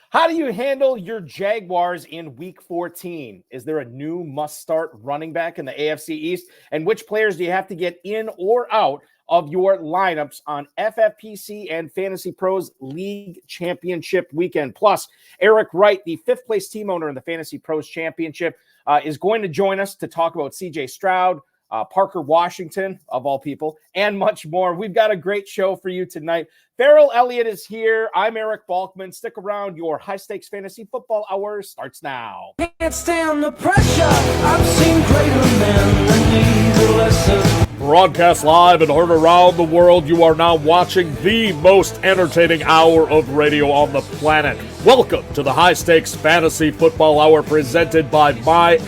How do you handle your Jaguars in Week 14? Is there a new must-start running back in the AFC East? And which players do you have to get in or out of your lineups on FFPC and Fantasy Pros League Championship weekend? Plus, Eric Wright, the fifth-place team owner in the Fantasy Pros Championship, is going to join us to talk about C.J. Stroud, Parker Washington, of all people, and much more. We've got a great show for you tonight. Ferrell Elliott is here. I'm Eric Balkman. Stick around. Your high-stakes fantasy football hour starts now. Can't stand the pressure. I've seen greater men than need a lesson. Broadcast live and heard around the world, you are now watching the most entertaining hour of radio on the planet. Welcome to the High Stakes Fantasy Football Hour presented by myffpc.com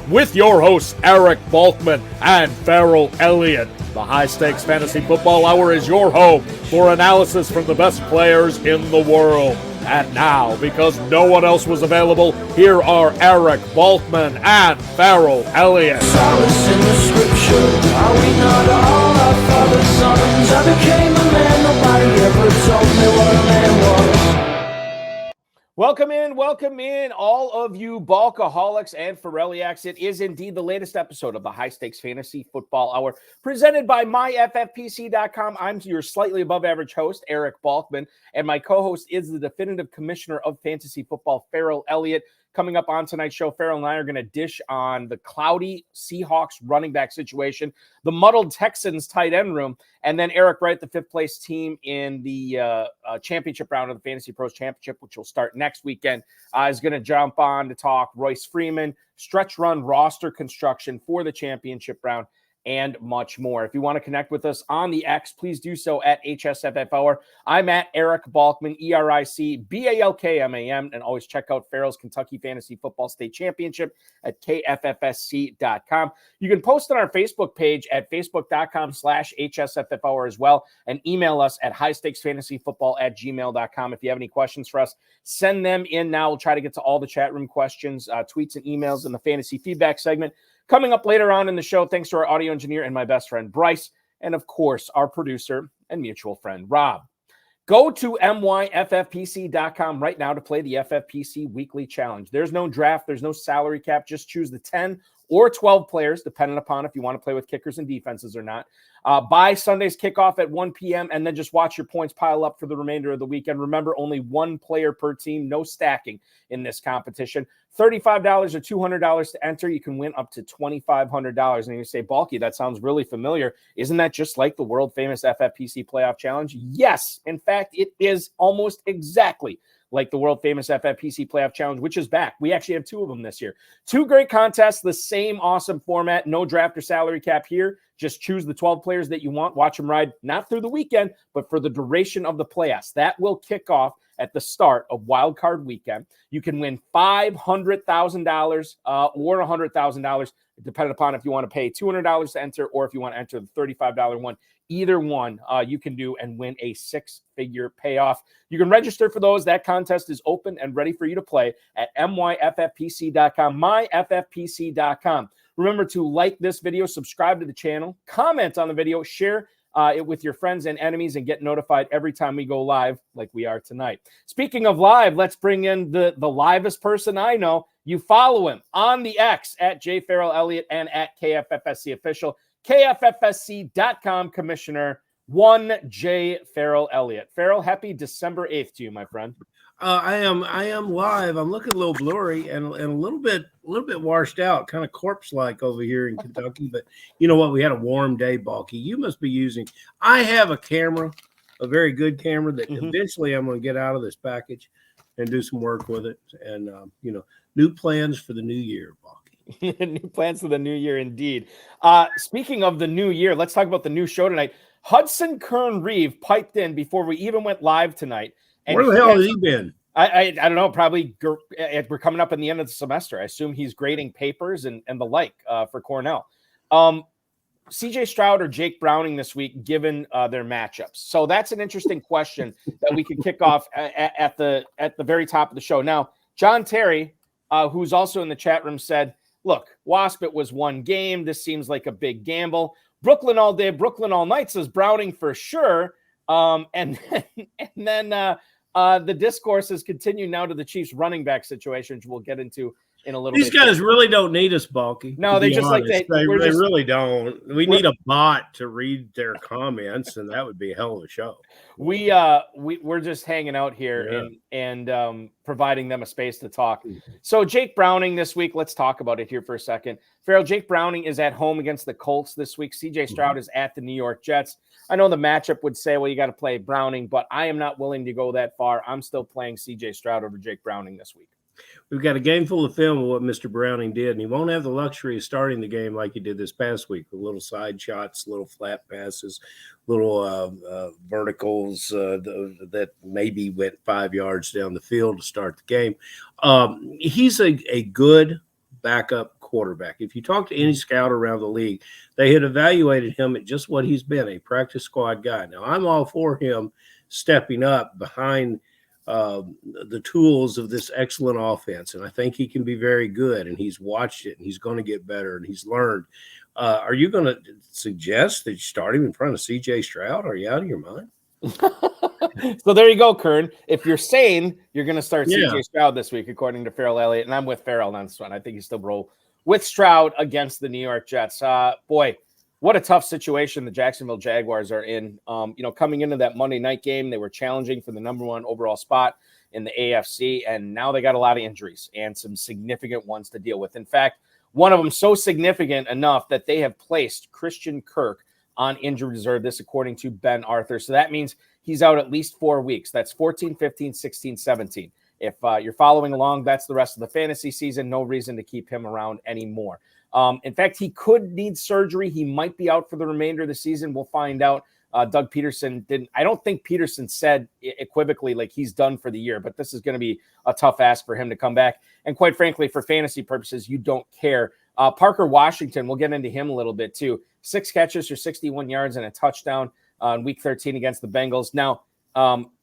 with your hosts Eric Balkman and Ferrell Elliott. The High Stakes Fantasy Football Hour is your home for analysis from the best players in the world. And now, because no one else was available, here are Eric Balkman and Ferrell Elliott. Solace in the scripture. Are we not all our father's sons? I became a man. Nobody ever told me what a man was. Welcome in, all of you Balkaholics and Ferrelliacs. It is indeed the latest episode of the High Stakes Fantasy Football Hour, presented by myffpc.com. I'm your slightly above average host, Eric Balkman, and my co-host is the definitive commissioner of fantasy football, Ferrell Elliott. Coming up on tonight's show, Ferrell and I are going to dish on the cloudy Seahawks running back situation, the muddled Texans tight end room, and then Eric Wright, the fifth-place team in the championship round of the Fantasy Pros Championship, which will start next weekend, is going to jump on to talk Royce Freeman, stretch run roster construction for the championship round, and much more. If you want to connect with us on the X, please do so at hsffhour. I'm at Eric Balkman, EricBalkman, and always check out Ferrell's Kentucky Fantasy Football State Championship at kffsc.com. You can post on our Facebook page at facebook.com/hsffhour as well, and email us at highstakesfantasyfootball@gmail.com. If you have any questions for us, send them in now. We'll try to get to all the chat room questions, tweets, and emails in the fantasy feedback segment. Coming up later on in the show, thanks to our audio engineer and my best friend, Bryce, and of course, our producer and mutual friend, Rob. Go to myffpc.com right now to play the FFPC Weekly Challenge. There's no draft. There's no salary cap. Just choose the 10 or 12 players, depending upon if you want to play with kickers and defenses or not. By Sunday's kickoff at 1 p.m., and then just watch your points pile up for the remainder of the weekend. Remember, only one player per team, no stacking in this competition. $35 or $200 to enter. You can win up to $2,500. And you say, Balky, that sounds really familiar. Isn't that just like the world-famous FFPC Playoff Challenge? Yes. In fact, it is almost exactly like the world-famous FFPC Playoff Challenge, which is back. We actually have two of them this year. Two great contests, the same awesome format, no draft or salary cap here. Just choose the 12 players that you want. Watch them ride, not through the weekend, but for the duration of the playoffs. That will kick off at the start of Wild Card Weekend. You can win $500,000 or $100,000, depending upon if you want to pay $200 to enter or if you want to enter the $35 one. Either one you can do and win a six-figure payoff. You can register for those. That contest is open and ready for you to play at myffpc.com, myffpc.com. Remember to like this video, subscribe to the channel, comment on the video, share it with your friends and enemies, and get notified every time we go live like we are tonight. Speaking of live, let's bring in the livest person I know. You follow him on the X at jferrellelliott and at KFFSC official. KFFSC.com Commissioner 1J Ferrell Elliott. Ferrell, happy December 8th to you, my friend. I am live. I'm looking a little blurry and a little bit washed out, kind of corpse-like over here in Kentucky. But you know what? We had a warm day, Balky. You must be using. I have a camera, a very good camera that eventually I'm going to get out of this package and do some work with it. And new plans for the new year, Balky. New plans for the new year, indeed. Speaking of the new year, let's talk about the new show tonight. Hudson Kern-Reeve piped in before we even went live tonight. And where the hell has he been? I don't know. Probably we're coming up in the end of the semester. I assume he's grading papers and the like for Cornell. CJ Stroud or Jake Browning this week, given their matchups. So that's an interesting question that we could kick off at the very top of the show. Now, John Terry, who's also in the chat room, said, look, Wasp, it was one game. This seems like a big gamble. Brooklyn all day, Brooklyn all night says Browning for sure. And then The discourse has continued now to the Chiefs running back situation, which we'll get into in a little These bit. guys really don't need us, Bulky. No, they just honest. like they really don't. We need a bot to read their comments, and that would be a hell of a show. We're just hanging out here and providing them a space to talk. So Jake Browning this week, let's talk about it here for a second. Ferrell, Jake Browning is at home against the Colts this week. CJ Stroud is at the New York Jets. I know the matchup would say, well, you got to play Browning, but I am not willing to go that far. I'm still playing CJ Stroud over Jake Browning this week. We've got a game full of film of what Mr. Browning did, and he won't have the luxury of starting the game like he did this past week with little side shots, little flat passes, little verticals that maybe went 5 yards down the field to start the game. He's a good backup quarterback. If you talk to any scout around the league, they had evaluated him at just what he's been, a practice squad guy. Now, I'm all for him stepping up behind the tools of this excellent offense. And I think he can be very good, and he's watched it, and he's going to get better, and he's learned. Are you going to suggest that you start him in front of CJ Stroud? Are you out of your mind? So there you go, Kern. If you're sane, you're going to start CJ Stroud this week, according to Ferrell Elliott. And I'm with Ferrell on this one. I think he still roll with Stroud against the New York Jets. Boy, what a tough situation the Jacksonville Jaguars are in. Coming into that Monday night game, they were challenging for the number 1 overall spot in the AFC, and now they got a lot of injuries and some significant ones to deal with. In fact, one of them so significant enough that they have placed Christian Kirk on injured reserve, this according to Ben Arthur. So that means he's out at least 4 weeks. That's 14, 15, 16, 17. If you're following along, that's the rest of the fantasy season. No reason to keep him around anymore. In fact, he could need surgery. He might be out for the remainder of the season. We'll find out. Doug Peterson didn't. I don't think Peterson said equivocally like he's done for the year, but this is going to be a tough ask for him to come back. And quite frankly, for fantasy purposes, you don't care. Parker Washington, we'll get into him a little bit too. 6 catches for 61 yards and a touchdown on week 13 against the Bengals. Now,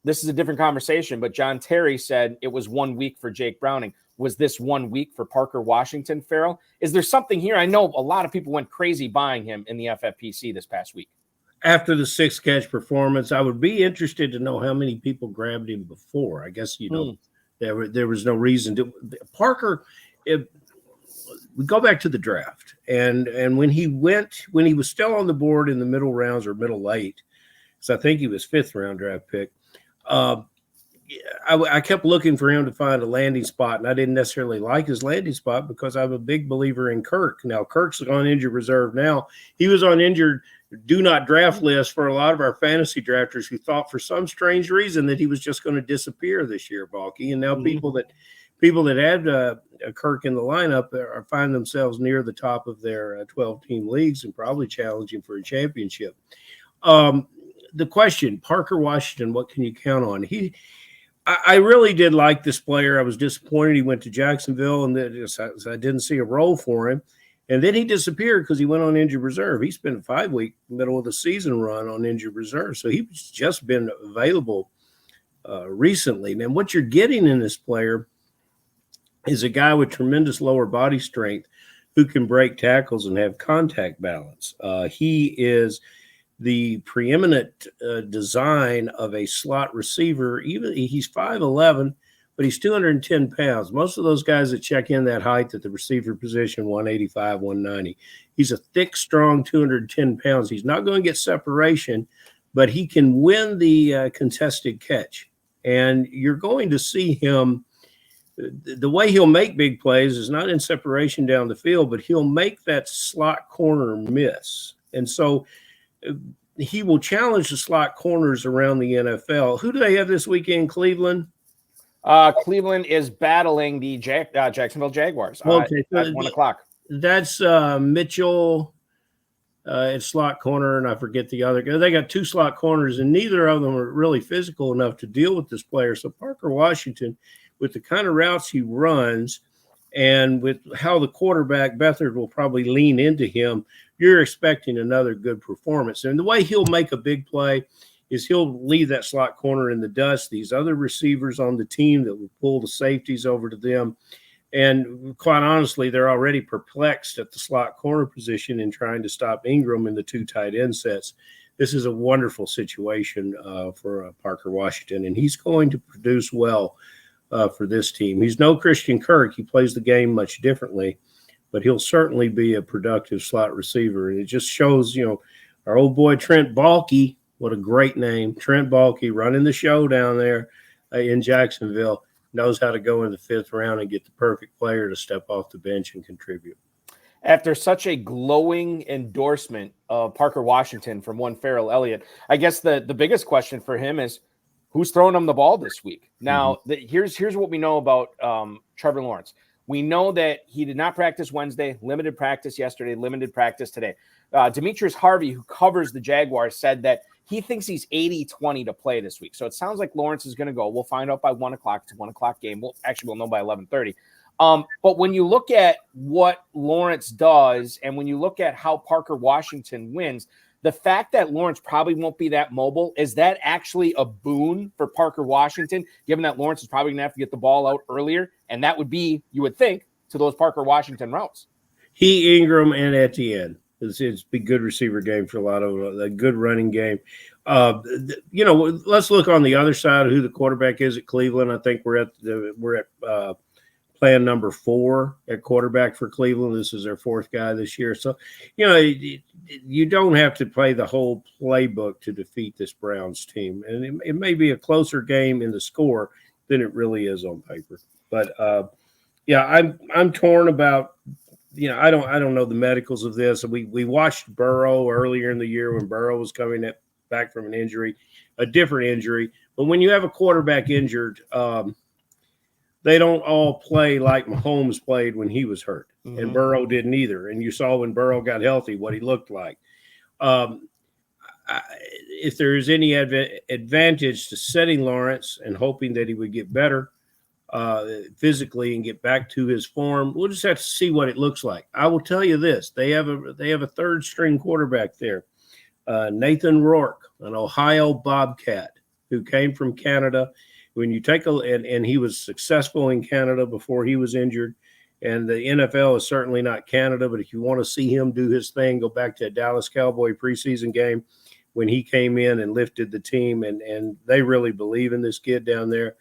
this is a different conversation, but John Terry said it was 1 week for Jake Browning. Was this 1 week for Parker Washington, Ferrell? Is there something here? I know a lot of people went crazy buying him in the FFPC this past week. After the 6-catch performance, I would be interested to know how many people grabbed him before. I guess, there was no reason to. Parker, we go back to the draft. And when he was still on the board in the middle rounds or middle late, so I think he was 5th round draft pick, I kept looking for him to find a landing spot, and I didn't necessarily like his landing spot because I'm a big believer in Kirk. Now, Kirk's on injured reserve now. He was on injured do not draft list for a lot of our fantasy drafters who thought for some strange reason that he was just going to disappear this year, Balky. And now people that had a Kirk in the lineup find themselves near the top of their 12-team leagues and probably challenging for a championship. The question, Parker Washington, what can you count on? I really did like this player. I was disappointed he went to Jacksonville, and I didn't see a role for him. And then he disappeared because he went on injured reserve. He spent a 5-week middle of the season run on injured reserve. So he's just been available recently. Now, what you're getting in this player is a guy with tremendous lower body strength who can break tackles and have contact balance. He is the preeminent design of a slot receiver. Even he's 5'11", but he's 210 pounds. Most of those guys that check in that height at the receiver position, 185, 190. He's a thick, strong 210 pounds. He's not going to get separation, but he can win the contested catch. And you're going to see him. The way he'll make big plays is not in separation down the field, but he'll make that slot corner miss. And so he will challenge the slot corners around the NFL. Who do they have this weekend, Cleveland? Cleveland is battling the Jacksonville Jaguars at 1 o'clock. That's Mitchell at slot corner, and I forget the other guy. They got 2 slot corners, and neither of them are really physical enough to deal with this player. So Parker Washington, with the kind of routes he runs and with how the quarterback, Beathard, will probably lean into him, you're expecting another good performance. And the way he'll make a big play is he'll leave that slot corner in the dust. These other receivers on the team that will pull the safeties over to them. And quite honestly, they're already perplexed at the slot corner position in trying to stop Ingram in the 2 tight end sets this is a wonderful situation for Parker Washington, and he's going to produce well for this team. He's no Christian Kirk. He plays the game much differently, but he'll certainly be a productive slot receiver. And it just shows, our old boy Trent Baalke, what a great name, Trent Baalke, running the show down there in Jacksonville, knows how to go in the 5th round and get the perfect player to step off the bench and contribute. After such a glowing endorsement of Parker Washington from one Ferrell Elliott, I guess the biggest question for him is who's throwing him the ball this week. Now, here's what we know about Trevor Lawrence. We know that he did not practice Wednesday, limited practice yesterday, limited practice today. Demetrius Harvey, who covers the Jaguars, said that he thinks he's 80-20 to play this week. So it sounds like Lawrence is going to go. We'll find out by 1 o'clock. It's a 1 o'clock game. We'll know by 11:30. But when you look at what Lawrence does and when you look at how Parker Washington wins, the fact that Lawrence probably won't be that mobile, is that actually a boon for Parker Washington, given that Lawrence is probably going to have to get the ball out earlier? And that would be, you would think, to those Parker Washington routes. He, Ingram, and Etienne. It's a good receiver game for a lot of a good running game. Let's look on the other side of who the quarterback is at Cleveland. I think we're at plan number 4 at quarterback for Cleveland. This is their 4th guy this year. So, you don't have to play the whole playbook to defeat this Browns team. And it may be a closer game in the score than it really is on paper. But, I'm torn about, I don't know the medicals of this. We watched Burrow earlier in the year when Burrow was coming back from an injury, a different injury. But when you have a quarterback injured, they don't all play like Mahomes played when he was hurt, and Burrow didn't either. And you saw when Burrow got healthy what he looked like. If there is any advantage to setting Lawrence and hoping that he would get better physically and get back to his form, we'll just have to see what it looks like. I will tell you this: they have a 3rd-string quarterback there, Nathan Rourke, an Ohio Bobcat who came from Canada. When you take and he was successful in Canada before he was injured, and the NFL is certainly not Canada, but if you want to see him do his thing, go back to a Dallas Cowboy preseason game when he came in and lifted the team, and they really believe in this kid down there.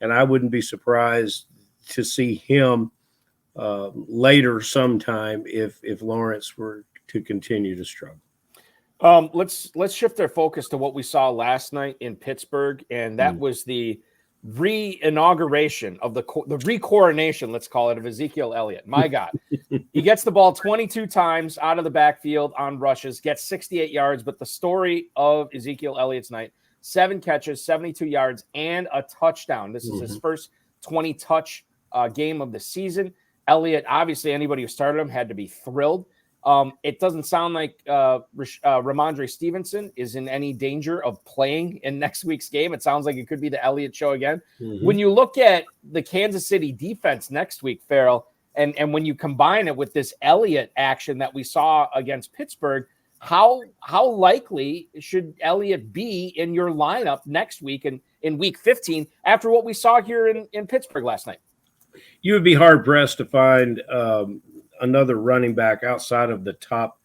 And I wouldn't be surprised to see him later sometime if Lawrence were to continue to struggle. Let's shift our focus to what we saw last night in Pittsburgh, and that was the re-inauguration of the re-coronation, let's call it, of Ezekiel Elliott. My God. He gets the ball 22 times out of the backfield on rushes, gets 68 yards, but the story of Ezekiel Elliott's night, 7 catches, 72 yards, and a touchdown. This is his first 20-touch game of the season. Elliott, obviously, anybody who started him had to be thrilled. It doesn't sound like Ramondre Stevenson is in any danger of playing in next week's game. It sounds like it could be the Elliott show again. When you look at the Kansas City defense next week, Ferrell, and when you combine it with this Elliott action that we saw against Pittsburgh, how likely should Elliott be in your lineup next week and in week 15 after what we saw here in Pittsburgh last night? You would be hard-pressed to find another running back outside of the top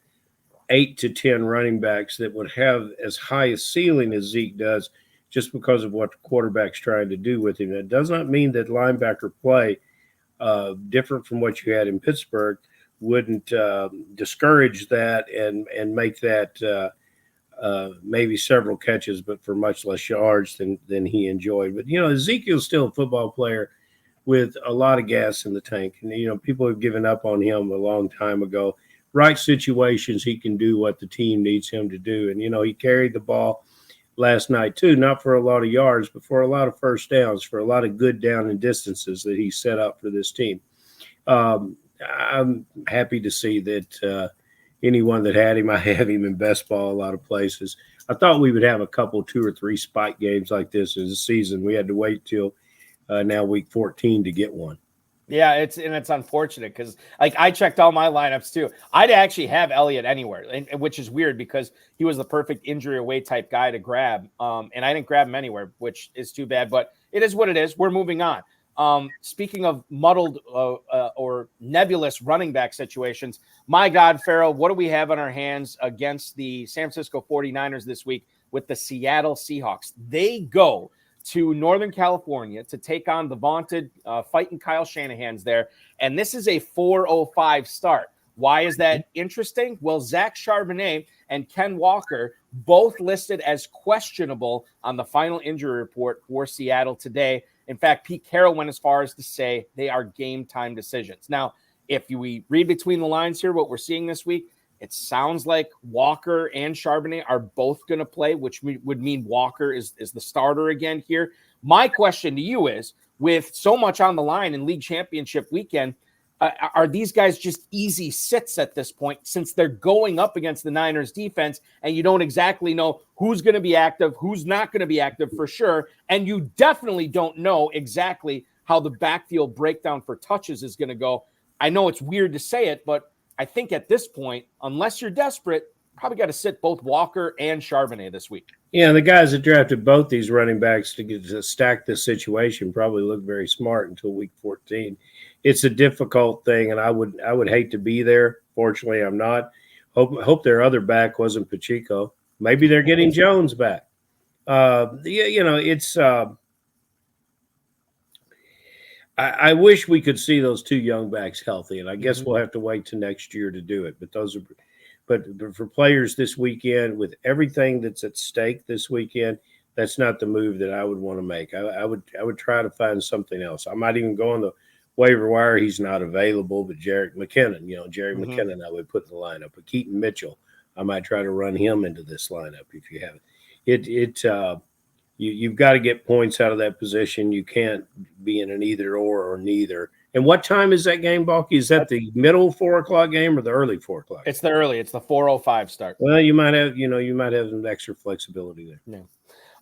8 to 10 running backs that would have as high a ceiling as Zeke does, just because of what the quarterback's trying to do with him. That does not mean that linebacker play, different from what you had in Pittsburgh, wouldn't discourage that and make that maybe several catches, but for much less yards than he enjoyed. But, Ezekiel's still a football player with a lot of gas in the tank. And, people have given up on him a long time ago. Right situations, he can do what the team needs him to do. And, he carried the ball last night too, not for a lot of yards, but for a lot of first downs, for a lot of good down and distances that he set up for this team. I'm happy to see that anyone that had him, I have him in best ball a lot of places. I thought we would have a couple, 2 or 3 spike games like this as a season. We had to wait till now week 14 to get one. Yeah, it's unfortunate because I checked all my lineups too. I'd actually have Elliott anywhere, which is weird because he was the perfect injury away type guy to grab. And I didn't grab him anywhere, which is too bad, but it is what it is. We're moving on. Speaking of muddled or nebulous running back situations, my God, Ferrell, what do we have on our hands against the San Francisco 49ers this week with the Seattle Seahawks? They go to Northern California to take on the vaunted fighting Kyle Shanahan's there, and this is a 4:05 start. Why is that interesting? Well, Zach Charbonnet and Ken Walker both listed as questionable on the final injury report for Seattle today. In fact, Pete Carroll went as far as to say they are game time decisions. Now, if we read between the lines here, what we're seeing this week, it sounds like Walker and Charbonnet are both going to play, which would mean Walker is the starter again here. My question to you is, with so much on the line in league championship weekend, are these guys just easy sits at this point, since they're going up against the Niners defense and you don't exactly know who's going to be active, who's not going to be active for sure, and you definitely don't know exactly how the backfield breakdown for touches is going to go? I know it's weird to say it, but I think at this point, unless you're desperate, probably got to sit both Walker and Charbonnet this week. Yeah, the guys that drafted both these running backs to stack this situation probably look very smart until week 14. It's a difficult thing, and I would hate to be there. Fortunately, I'm not. Hope their other back wasn't Pacheco. Maybe they're getting Jones back. It's. I wish we could see those two young backs healthy, and I guess we'll have to wait till next year to do it. But for players this weekend, with everything that's at stake this weekend, that's not the move that I would want to make. I would try to find something else. I might even go on the waiver wire. He's not available, but Jerry McKinnon, McKinnon, I would put in the lineup. But Keaton Mitchell, I might try to run him into this lineup if you have it. You've got to get points out of that position. You can't be in an either or neither. And what time is that game, Balky? Is that the middle 4 o'clock game or the early 4 o'clock? It's the early. It's the 4:05 start. Well, you might have some extra flexibility there.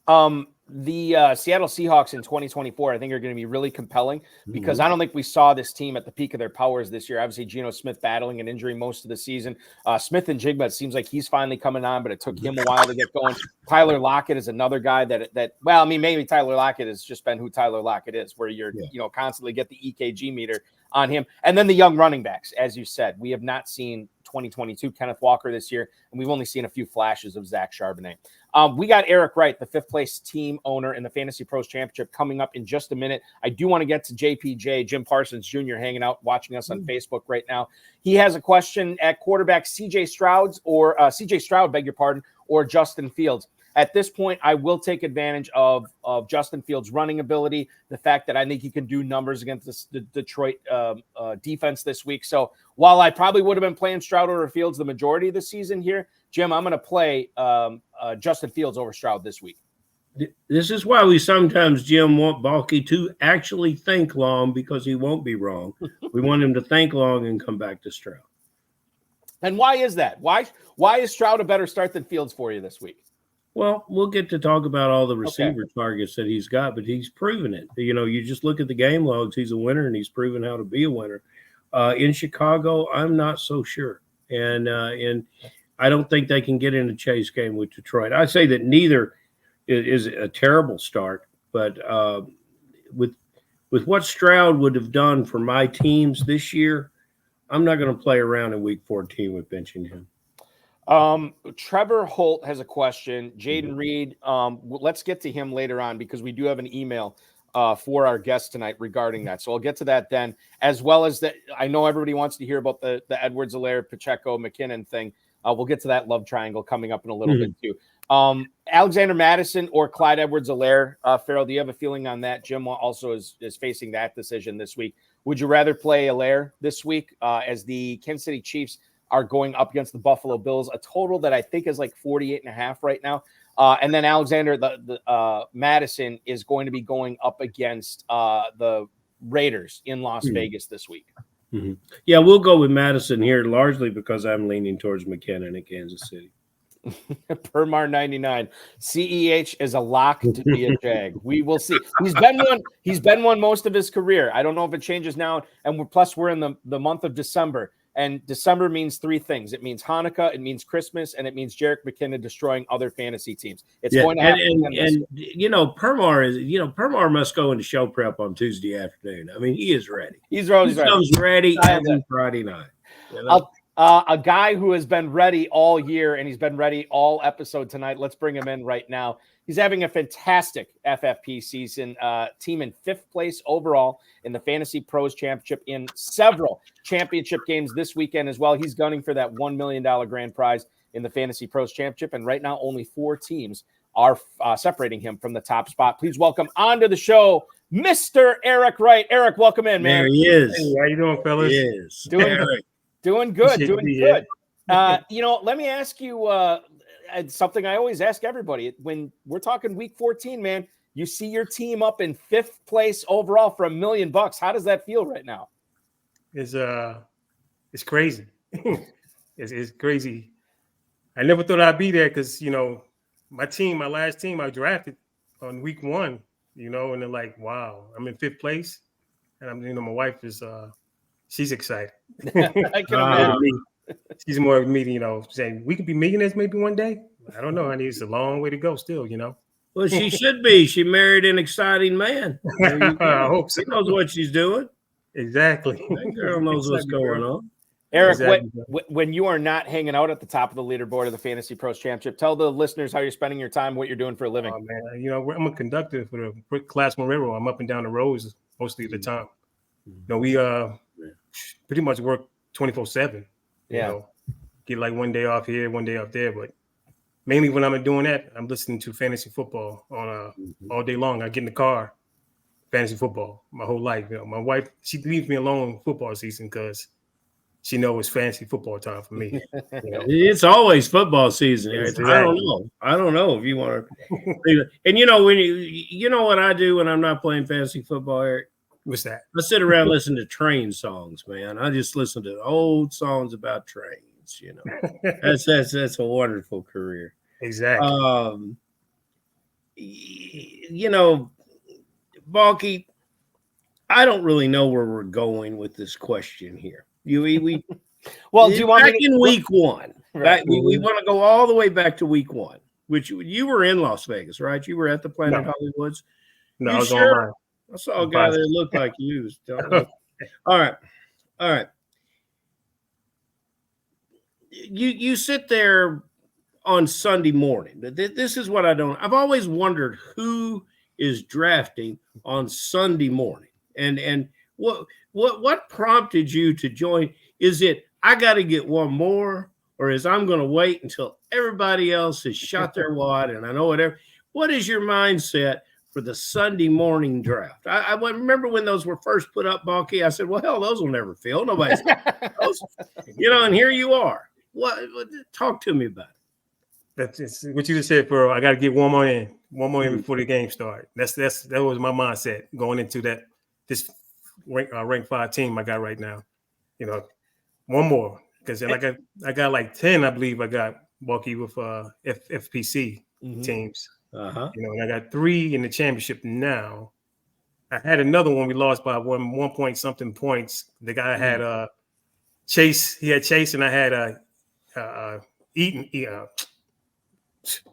Yeah. The Seattle Seahawks in 2024, I think, are going to be really compelling because I don't think we saw this team at the peak of their powers this year. Obviously, Geno Smith battling an injury most of the season. Smith and Jigba, it seems like he's finally coming on, but it took him a while to get going. Tyler Lockett is another guy maybe Tyler Lockett has just been who Tyler Lockett is, where you're constantly get the EKG meter on him. And then the young running backs, as you said, we have not seen 2022 Kenneth Walker this year, and we've only seen a few flashes of Zach Charbonnet. We got Eric Wright, the 5th place team owner in the Fantasy Pros Championship, coming up in just a minute. I do want to get to JPJ, Jim Parsons Jr., hanging out, watching us on Facebook right now. He has a question at quarterback CJ Stroud, or Justin Fields. At this point, I will take advantage of Justin Fields' running ability, the fact that I think he can do numbers against the Detroit defense this week. So while I probably would have been playing Stroud over Fields the majority of the season here, Jim, I'm going to play Justin Fields over Stroud this week. This is why we sometimes, Jim, want Balky to actually think long, because he won't be wrong. We want him to think long and come back to Stroud. And why is that? Why is Stroud a better start than Fields for you this week? Well, we'll get to talk about all the receiver targets that he's got, but he's proven it. You just look at the game logs. He's a winner, and he's proven how to be a winner. In Chicago, I'm not so sure. And I don't think they can get in a chase game with Detroit. I say that neither is a terrible start, but with what Stroud would have done for my teams this year, I'm not going to play around in week 14 with benching him. Trevor Holt has a question. Jaden Reed, let's get to him later on because we do have an email for our guest tonight regarding that. So I'll get to that then, as well as that. I know everybody wants to hear about the Edwards-Helaire, Pacheco, McKinnon thing. We'll get to that love triangle coming up in a little bit too. Alexander Madison or Clyde Edwards-Helaire, Ferrell, do you have a feeling on that? Jim also is facing that decision this week. Would you rather play Helaire this week as the Kansas City Chiefs are going up against the Buffalo Bills, a total that I think is like 48.5 right now. And then Alexander Madison is going to be going up against the Raiders in Las Vegas this week. Mm-hmm. Yeah, we'll go with Madison here, largely because I'm leaning towards McKinnon in Kansas City. Permar 99, CEH is a lock to be a Jag. We will see. He's been one most of his career. I don't know if it changes now. And we're in the month of December. And December means three things. It means Hanukkah, it means Christmas, and it means Jerick McKinnon destroying other fantasy teams. It's going to happen. And Permar must go into show prep on Tuesday afternoon. I mean, he is ready. He's always ready. Comes ready every Friday night. A guy who has been ready all year, and he's been ready all episode tonight. Let's bring him in right now. He's having a fantastic FFP season. Team in 5th place overall in the Fantasy Pros Championship, in several championship games this weekend as well. He's gunning for that $1 million grand prize in the Fantasy Pros Championship. And right now, only 4 teams are separating him from the top spot. Please welcome onto the show, Mr. Eric Wright. Eric, welcome in, man. There he is. Hey, how you doing, fellas? He is. Doing good. Let me ask you something I always ask everybody. When we're talking week 14, man, you see your team up in 5th place overall for $1 million. How does that feel right now? It's crazy. it's crazy. I never thought I'd be there because, my last team, I drafted on week 1, and they're like, wow, I'm in 5th place. And my wife is, she's excited. I can imagine. She's more of me, saying we could be millionaires maybe one day. I don't know. It's a long way to go still, Well, she should be. She married an exciting man. I hope so. She knows what she's doing. Exactly. That girl knows what's going on. Eric, when you are not hanging out at the top of the leaderboard of the Fantasy Pros Championship, tell the listeners how you're spending your time, what you're doing for a living. Oh, man. I'm a conductor for the Class 1 Railroad. I'm up and down the roads mostly of the time. We pretty much work 24/7. Get like one day off here, one day off there. But mainly when I'm doing that, I'm listening to fantasy football on all day long. I get in the car, fantasy football, my whole life. My wife, she leaves me alone football season because she knows it's fantasy football time for me. It's always football season. Exactly. I don't know if you want to. And when you know what I do when I'm not playing fantasy football, Eric? What's that? I sit around listening to train songs, man. I just listen to old songs about trains. That's a wonderful career. Exactly. Balky, I don't really know where we're going with this question here. Well, do you want back in week 1? Right. We want to go all the way back to week 1, which you were in Las Vegas, right? You were at the Planet Hollywoods. No, I was on I saw a guy that looked like you. All right. You sit there on Sunday morning. This is what I've always wondered who is drafting on Sunday morning. And what prompted you to join? Is it I got to get one more, or is I'm going to wait until everybody else has shot their wad and I know whatever? What is your mindset for the Sunday morning draft? I remember when those were first put up, Balky. I said, well, hell, those will never fill. Nobody's those, and here you are. What talk to me about it. That's what you just said, Ferrell. I got to get one more in before the game starts. That was my mindset going into this rank 5 team I got right now. One more because I got like 10, I believe I got Balky with FFPC teams. And I got 3 in the championship now. I had another one we lost by 1 point something points. The guy had Chase. He had Chase, and I had Eaton.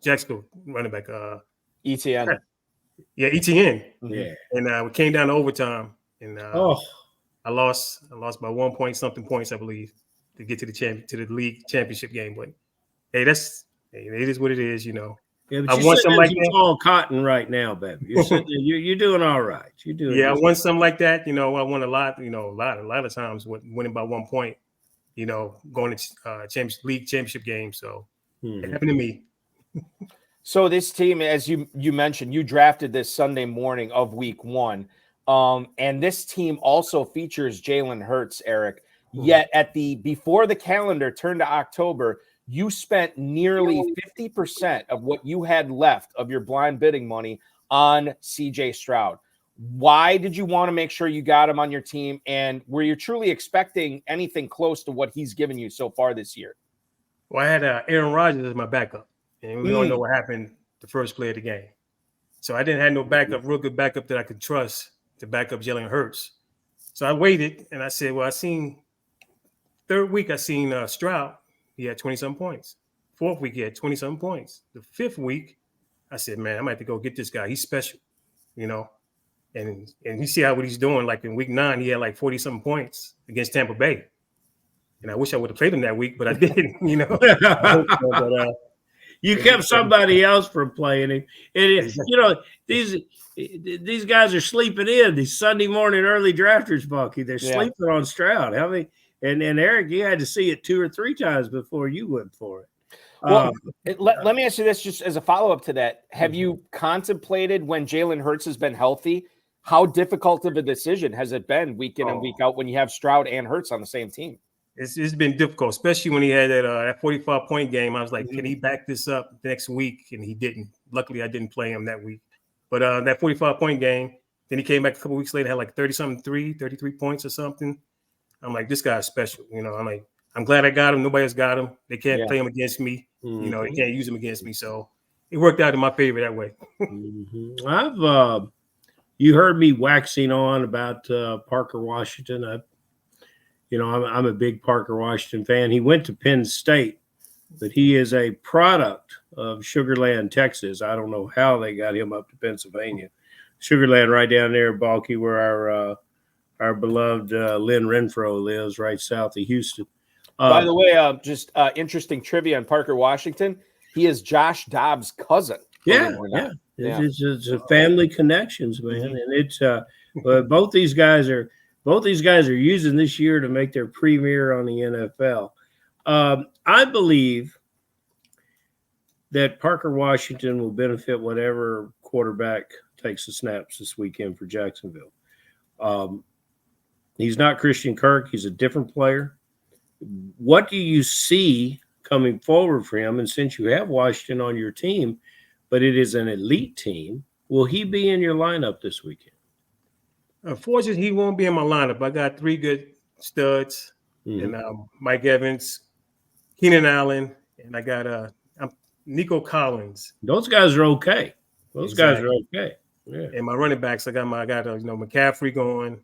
Jacksonville running back. ETN. Yeah, ETN. Yeah. And we came down to overtime, and I lost by 1 point something points, I believe, to get to the league championship game. But hey, it is what it is, Yeah, but I want something like that. All cotton right now, baby. You're doing all right. You're doing. Yeah, I want something like that. I won a lot. A lot of times winning by 1 point. Going to league championship game. So it happened to me. So this team, as you mentioned, you drafted this Sunday morning of week 1. And this team also features Jalen Hurts, Eric. Yet before the calendar turned to October, you spent nearly 50% of what you had left of your blind bidding money on CJ Stroud. Why did you want to make sure you got him on your team? And were you truly expecting anything close to what he's given you so far this year? Well, I had Aaron Rodgers as my backup. And we don't know what happened the first play of the game. So I didn't have no real good backup that I could trust to back up Jalen Hurts. So I waited, and I said, well, I seen third week, I seen Stroud. He had 20-something points. Fourth week, he had 20-something points. The fifth week, I said, man, I might have to go get this guy. He's special, you know. And you see what he's doing. Like in week 9, he had like 40-something points against Tampa Bay. And I wish I would have played him that week, but I didn't, you know. You kept somebody else from playing him. And, you know, these guys are sleeping in, these Sunday morning early drafters, Bucky. They're sleeping on Stroud. How many? And Eric, you had to see it 2 or 3 times before you went for it. Well, let me ask you this just as a follow-up to that. Have you contemplated when Jalen Hurts has been healthy, how difficult of a decision has it been week in and week out when you have Stroud and Hurts on the same team? It's been difficult, especially when he had that 45-point game. I was like, can he back this up next week? And he didn't. Luckily, I didn't play him that week. But that 45-point game, then he came back a couple weeks later, had like 33 points or something. I'm like, this guy's special. You know, I'm like, I'm glad I got him. Nobody else got him. They can't play him against me. You know, they can't use him against me. So it worked out in my favor that way. I've you heard me waxing on about Parker Washington. I'm a big Parker Washington fan. He went to Penn State, but he is a product of Sugar Land, Texas. I don't know how they got him up to Pennsylvania. Sugar Land right down there, Balky, where our beloved Lynn Renfro lives, right south of Houston. By the way, just interesting trivia on Parker Washington. He is Josh Dobbs' cousin. Yeah. It's a family connections, man. And it's both these guys are using this year to make their premiere on the NFL. I believe that Parker Washington will benefit whatever quarterback takes the snaps this weekend for Jacksonville. He's not Christian Kirk. He's a different player. What do you see coming forward for him? And since you have Washington on your team, but it is an elite team, will he be in your lineup this weekend? Unfortunately, he won't be in my lineup. I got 3 good studs, and Mike Evans, Keenan Allen, and I got Nico Collins. Those guys are okay. Guys are okay. Yeah. And my running backs, I got McCaffrey going.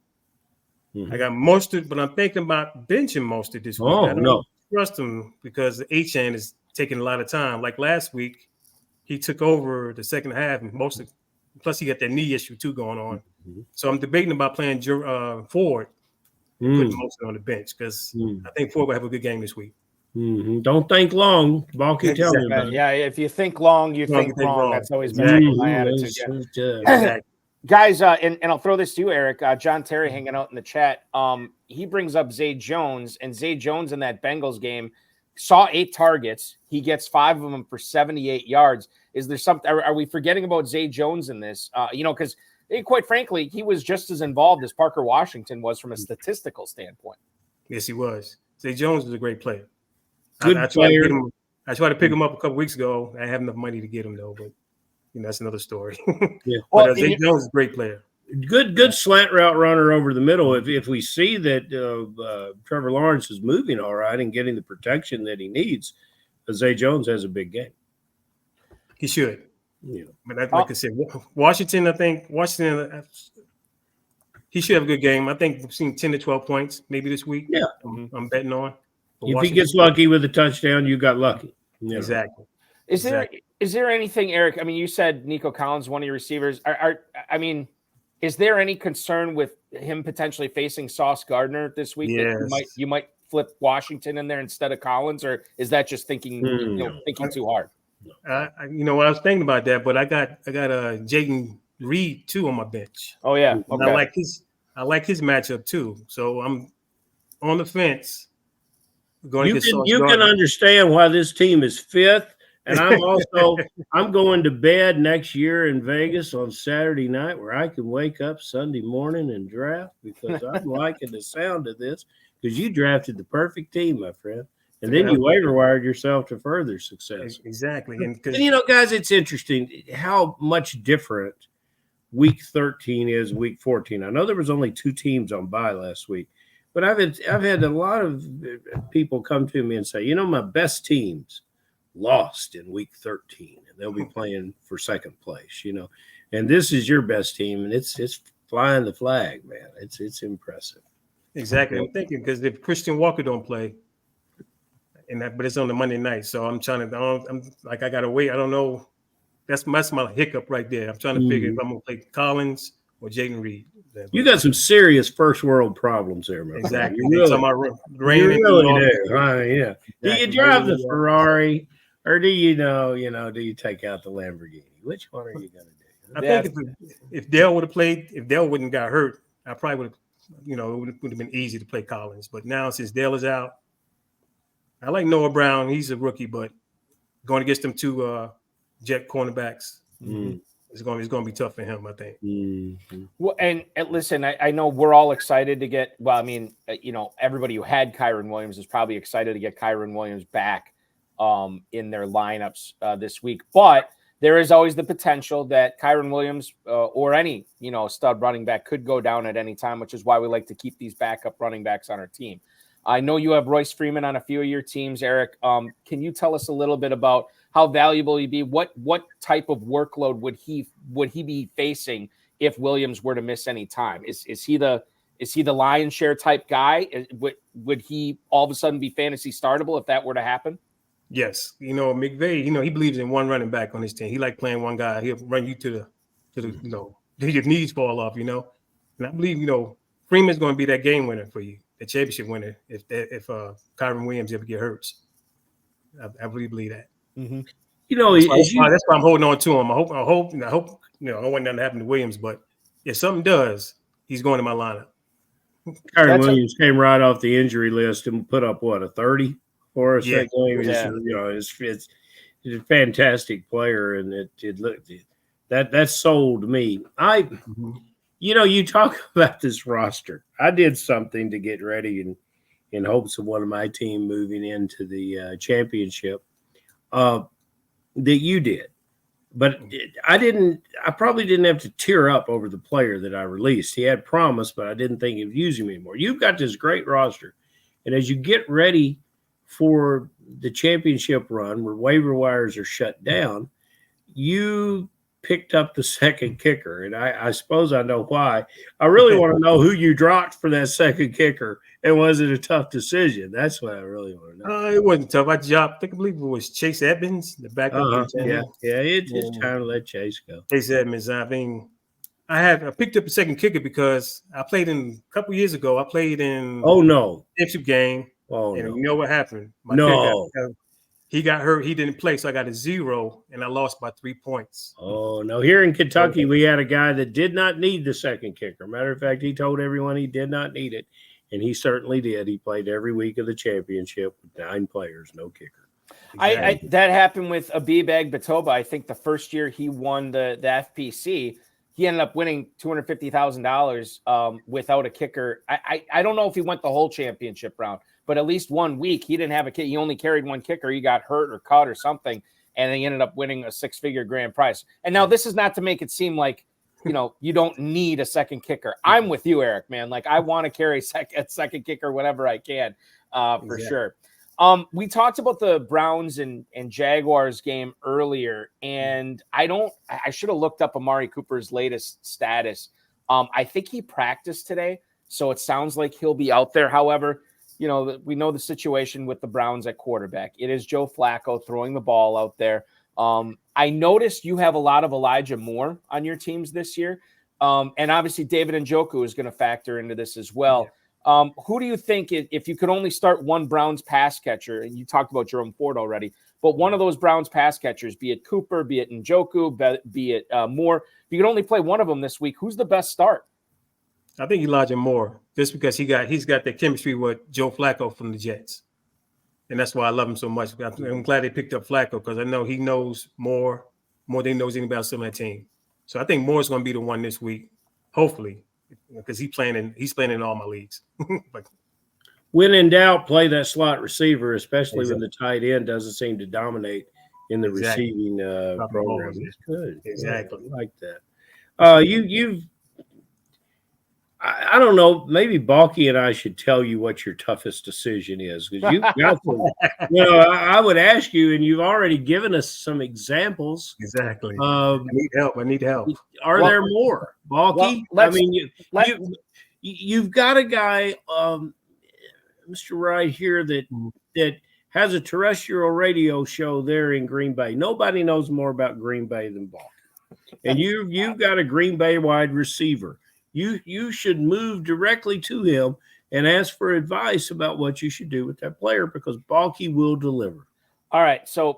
I got Mostert, but I'm thinking about benching Mostert this week. I don't trust him because Achane is taking a lot of time. Like last week, he took over the second half, and Mostert, plus he got that knee issue too going on. So I'm debating about playing Ford, putting Mostert on the bench because I think Ford will have a good game this week. Don't think long. Balky, tell me about it. Yeah, if you think long, you think wrong. That's always been my attitude. Exactly. Guys, and I'll throw this to you, Eric. John Terry hanging out in the chat. He brings up Zay Jones, and Zay Jones in that Bengals game saw 8 targets. He gets 5 of them for 78 yards. Is there something? Are we forgetting about Zay Jones in this? Because quite frankly, he was just as involved as Parker Washington was from a statistical standpoint. Yes, he was. Zay Jones was a great player. Good player. I tried to pick him up a couple weeks ago. I didn't have enough money to get him though, but that's another story. But Zay Jones is a great player. Good slant route runner over the middle. If we see that Trevor Lawrence is moving all right and getting the protection that he needs, Zay Jones has a big game. He should. Yeah. But like I said, Washington, he should have a good game. I think we've seen 10 to 12 points maybe this week. Yeah. I'm betting on. But if he gets lucky with a touchdown, you got lucky. Exactly. Is there anything, Eric? I mean, you said Nico Collins, one of your receivers. Is there any concern with him potentially facing Sauce Gardner this week? Yes. That you might flip Washington in there instead of Collins, or is that just thinking too hard? I was thinking about that, but I got Jayden Reed too on my bench. Oh yeah, okay. And I like his matchup too. So I'm on the fence. You can understand why this team is 5th. And I'm going to bed next year in Vegas on Saturday night where I can wake up Sunday morning and draft because I'm liking the sound of this because you drafted the perfect team, my friend. And then you waiver wired yourself to further success. Exactly. And guys, it's interesting how much different week 13 is week 14. I know there was only 2 teams on bye last week, but I've had a lot of people come to me and say, my best teams lost in week 13 and they'll be playing for second place, and this is your best team and it's flying the flag, man. It's impressive. Exactly. I'm thinking because if Christian Walker don't play, but it's on the Monday night, so I'm trying to. I'm like I gotta wait. I don't know. That's my hiccup right there. I'm trying to figure if I'm gonna play Collins or Jaden Reed. You got some serious first world problems there, man. Exactly. You really, do. Yeah. Do you drive the Ferrari, or do you do you take out the Lamborghini? Which one are you gonna do? I think if Dale would have played, if Dale wouldn't got hurt, I probably would have. It would have been easy to play Collins. But now since Dale is out, I like Noah Brown. He's a rookie, but going against them two Jet cornerbacks, it's going to be tough for him, I think. Mm-hmm. Well, and listen, I know we're all excited to get. Well, I mean, everybody who had Kyron Williams is probably excited to get Kyron Williams back in their lineups this week. But there is always the potential that Kyron Williams or any stud running back could go down at any time, which is why we like to keep these backup running backs on our team. I know you have Royce Freeman on a few of your teams, Eric. Can you tell us a little bit about how valuable he'd be? What type of workload would he be facing if Williams were to miss any time? Is he the lion's share type guy? Would he all of a sudden be fantasy startable if that were to happen? Yes, McVay. He believes in one running back on his team. He like playing one guy. He'll run you to the your knees fall off. And I believe Freeman's going to be that game winner for you, the championship winner. If Kyron Williams ever get hurt, I really believe that. Mm-hmm. That's why I'm holding on to him. I hope. I don't want nothing to happen to Williams, but if something does, he's going to my lineup. Kyron Williams came right off the injury list and put up a 30 for us that game. Yeah. It's a fantastic player, and it looked that sold me. You talk about this roster. I did something to get ready in hopes of one of my team moving into the championship that you did. But I probably didn't have to tear up over the player that I released. He had promise, but I didn't think of using him anymore. You've got this great roster. And as you get ready for the championship run where waiver wires are shut down, you picked up the second kicker. And I suppose I know why. I really want to know who you dropped for that second kicker. And was it a tough decision? That's what I really want to know. It wasn't tough. I believe it was Chase Edmonds, the backup. It's time to let Chase go. Chase Edmonds. I picked up a second kicker because I played a couple years ago. I played in championship game. And you know what happened? He got hurt. He didn't play, so I got a 0, and I lost by 3 points. Oh, no. Here in Kentucky, we had a guy that did not need the second kicker. Matter of fact, he told everyone he did not need it, and he certainly did. He played every week of the championship with 9 players, no kicker. Exactly. That happened with Abib Agbatoba. I think the first year he won the FPC, he ended up winning $250,000 without a kicker. I don't know if he went the whole championship round, but at least 1 week he didn't have a kicker. He only carried one kicker. He got hurt or cut or something, and he ended up winning a 6-figure grand prize. And now this is not to make it seem like you don't need a second kicker. I'm with you, Eric, man. Like I want to carry a second kicker whenever I can, for sure. We talked about the Browns and Jaguars game earlier, and I should have looked up Amari Cooper's latest status. I think he practiced today, so it sounds like he'll be out there. However, we know the situation with the Browns at quarterback. It is Joe Flacco throwing the ball out there. I noticed you have a lot of Elijah Moore on your teams this year. And obviously David Njoku is going to factor into this as well. Yeah. Who do you think, if you could only start one Browns pass catcher, and you talked about Jerome Ford already, but one of those Browns pass catchers, be it Cooper, be it Njoku, be it Moore, if you could only play one of them this week, who's the best start? I think Elijah Moore, just because he's got that chemistry with Joe Flacco from the Jets. And that's why I love him so much. I'm glad they picked up Flacco because I know he knows more than he knows anybody else on that team. So I think Moore's going to be the one this week, hopefully, because he's playing in all my leagues. But when in doubt, play that slot receiver, especially when the tight end doesn't seem to dominate in the receiving program. It's good. Exactly. I like that. I don't know. Maybe Balky and I should tell you what your toughest decision is, because you've got to. I would ask you, and you've already given us some examples. Exactly. I need help. Are there more, Balky? you've got a guy, Mr. Wright here that has a terrestrial radio show there in Green Bay. Nobody knows more about Green Bay than Balky. And you've got a Green Bay wide receiver. You should move directly to him and ask for advice about what you should do with that player, because Balky will deliver. All right, so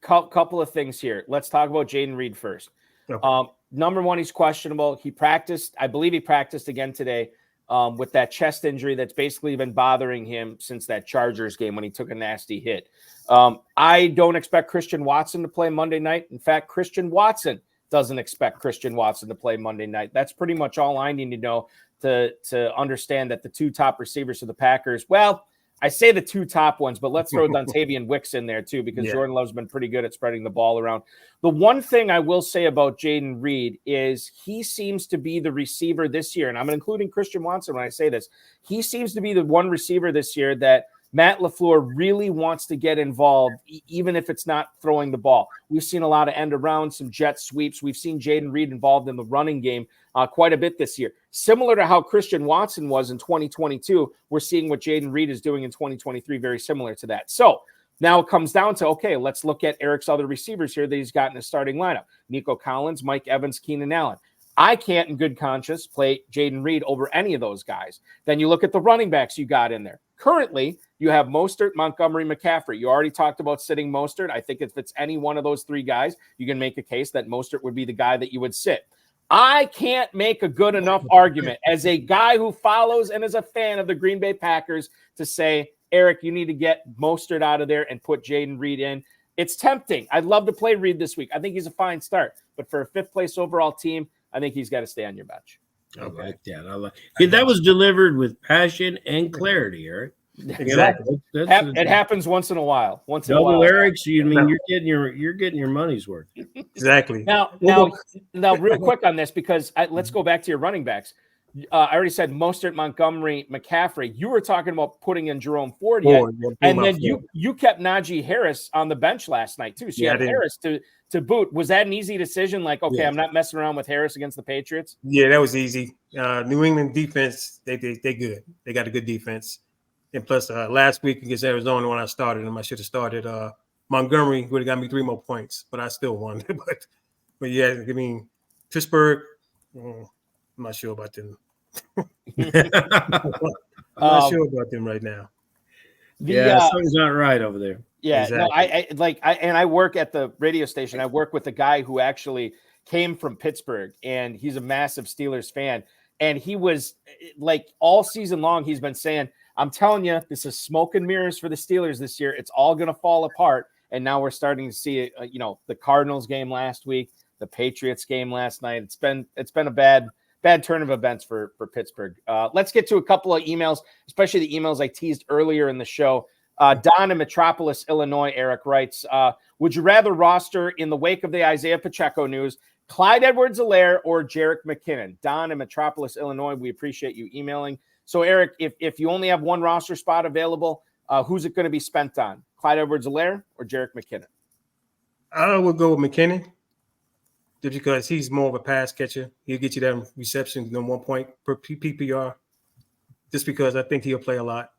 couple of things here. Let's talk about Jayden Reed first. Okay. Number one, he's questionable. He practiced, I believe he practiced again today with that chest injury that's basically been bothering him since that Chargers game when he took a nasty hit. I don't expect Christian Watson to play Monday night. In fact, Christian Watson doesn't expect Christian Watson to play Monday night. That's pretty much all I need to know to understand that the two top receivers of the Packers, well, I say the two top ones, but let's throw Dontavian Wicks in there too, because Jordan Love's been pretty good at spreading the ball around. The one thing I will say about Jayden Reed is he seems to be the receiver this year, and I'm including Christian Watson when I say this. He seems to be the one receiver this year that Matt LaFleur really wants to get involved, even if it's not throwing the ball. We've seen a lot of end around, some jet sweeps. We've seen Jayden Reed involved in the running game quite a bit this year. Similar to how Christian Watson was in 2022, we're seeing what Jayden Reed is doing in 2023, very similar to that. So now it comes down to, okay, let's look at Eric's other receivers here that he's got in his starting lineup. Nico Collins, Mike Evans, Keenan Allen. I can't in good conscience play Jayden Reed over any of those guys. Then you look at the running backs you got in there. Currently, you have Mostert, Montgomery, McCaffrey. You already talked about sitting Mostert. I think if it's any one of those three guys, you can make a case that Mostert would be the guy that you would sit. I can't make a good enough argument as a guy who follows and is a fan of the Green Bay Packers to say, Eric, you need to get Mostert out of there and put Jayden Reed in. It's tempting. I'd love to play Reed this week. I think he's a fine start. But for a fifth-place overall team, I think he's got to stay on your bench. I like that. That was delivered with passion and clarity, Eric. Exactly. It happens once in a while. Double Eric's. You're getting your money's worth. Exactly. Now, real quick on this, because let's go back to your running backs. I already said Mostert, Montgomery, McCaffrey. You were talking about putting in Jerome Ford yet, and then you kept Najee Harris on the bench last night too. So you had Harris to boot. Was that an easy decision? Like, okay, I'm not messing around with Harris against the Patriots. Yeah, that was easy. New England defense, they good. They got a good defense. And plus, last week against Arizona, when I started them, I should have started Montgomery. Would have got me 3 more points, but I still won. but yeah, I mean, Pittsburgh. I'm not sure about them. I'm not sure about them right now. Something's not right over there. Yeah, exactly. I work at the radio station. I work with a guy who actually came from Pittsburgh, and he's a massive Steelers fan. And he was like all season long, he's been saying, I'm telling you, this is smoke and mirrors for the Steelers this year. It's all going to fall apart. And now we're starting to see it. The Cardinals game last week, the Patriots game last night. It's been a bad turn of events for Pittsburgh. Let's get to a couple of emails, especially the emails I teased earlier in the show. Don in Metropolis, Illinois, Eric writes, would you rather roster in the wake of the Isaiah Pacheco news, Clyde Edwards-Helaire or Jerick McKinnon? Don in Metropolis, Illinois, we appreciate you emailing. So, Eric, if you only have one roster spot available, who's it going to be spent on? Clyde Edwards-Helaire or Jerick McKinnon? I would go with McKinnon just because he's more of a pass catcher. He'll get you that reception, 1 point per PPR, just because I think he'll play a lot.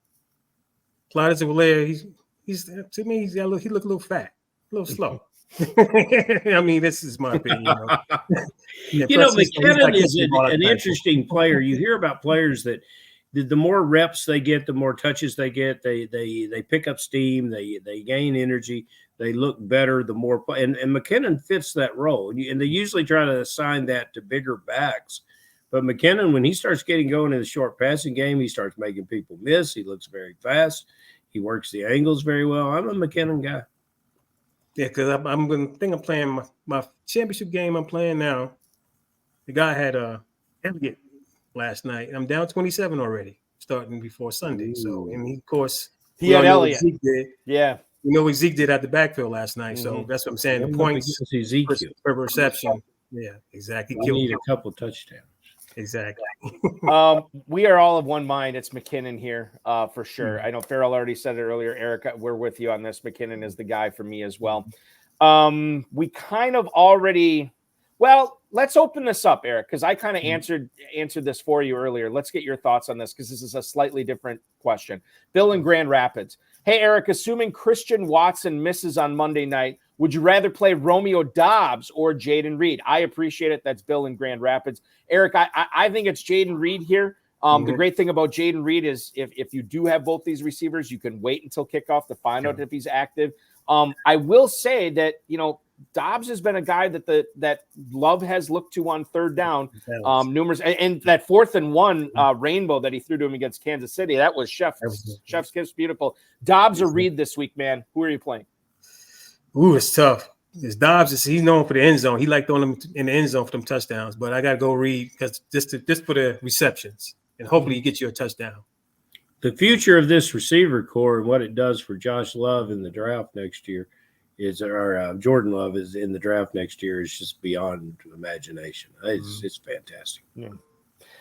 Clyde Edwards-Helaire, he's to me, he look a little fat, a little slow. I mean, this is my opinion. McKinnon is an interesting player. You hear about players that the more reps they get, the more touches they get, they pick up steam, they gain energy, they look better. The more and McKinnon fits that role, and they usually try to assign that to bigger backs. But McKinnon, when he starts getting going in the short passing game, he starts making people miss. He looks very fast. He works the angles very well. I'm a McKinnon guy. Yeah, because I'm playing my championship game I'm playing now. The guy had Elliott last night. I'm down 27 already, starting before Sunday. So, and of course, he had Elliott. Yeah. You know what Zeke did at the backfield last night. So that's what I'm saying. The points per reception. Yeah, exactly. You need a couple touchdowns. Exactly. We are all of one mind. It's McKinnon here for sure. I know Ferrell already said it earlier. Eric, we're with you on this. McKinnon is the guy for me as well. We kind of already, well, let's open this up, Eric, because I kind of answered this for you earlier. Let's get your thoughts on this because this is a slightly different question. Bill in Grand Rapids. Hey, Eric, assuming Christian Watson misses on Monday night, would you rather play Romeo Doubs or Jaden Reed? I appreciate it. That's Bill in Grand Rapids. Eric, I think it's Jaden Reed here. The great thing about Jaden Reed is if you do have both these receivers, you can wait until kickoff to find out if he's active. I will say that, Doubs has been a guy that Love has looked to on third down numerous, and that 4th and 1 rainbow that he threw to him against Kansas City, that was Chef's kiss, beautiful. Doubs or Reed this week, man? Who are you playing? Ooh, it's tough. It's Dobbs. He's known for the end zone. He liked throwing them in the end zone for them touchdowns. But I got to go Reed because just for the receptions, and hopefully you get you a touchdown. The future of this receiver core and what it does for Josh Love in the draft next year Jordan Love is in the draft next year is just beyond imagination. It's fantastic. Yeah.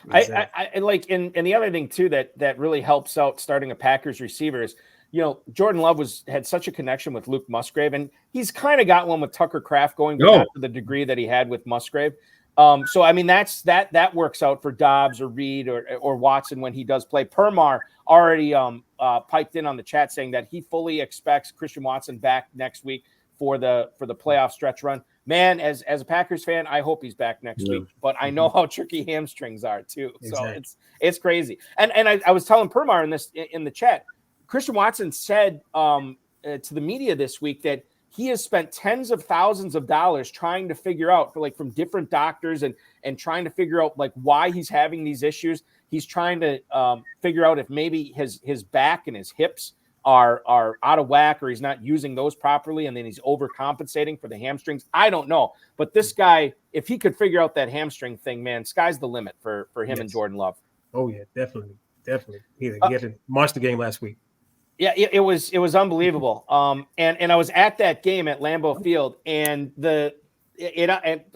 I like, and the other thing too that really helps out starting a Packers receiver is, Jordan Love had such a connection with Luke Musgrave, and he's kind of got one with Tucker Kraft going, but not to the degree that he had with Musgrave. So I mean that works out for Doubs or Reed or Watson when he does play. Permar already piped in on the chat saying that he fully expects Christian Watson back next week for the playoff stretch run. Man, as a Packers fan, I hope he's back next week. But I know how tricky hamstrings are too. So it's crazy. And I was telling Permar in the chat, Christian Watson said to the media this week that he has spent tens of thousands of dollars trying to figure out from different doctors and trying to figure out why he's having these issues. He's trying to figure out if maybe his back and his hips are out of whack or he's not using those properly. And then he's overcompensating for the hamstrings. I don't know. But this guy, if he could figure out that hamstring thing, man, sky's the limit for him and Jordan Love. Oh yeah, definitely. He had a monster game last week. Yeah, it was unbelievable. And I was at that game at Lambeau Field, and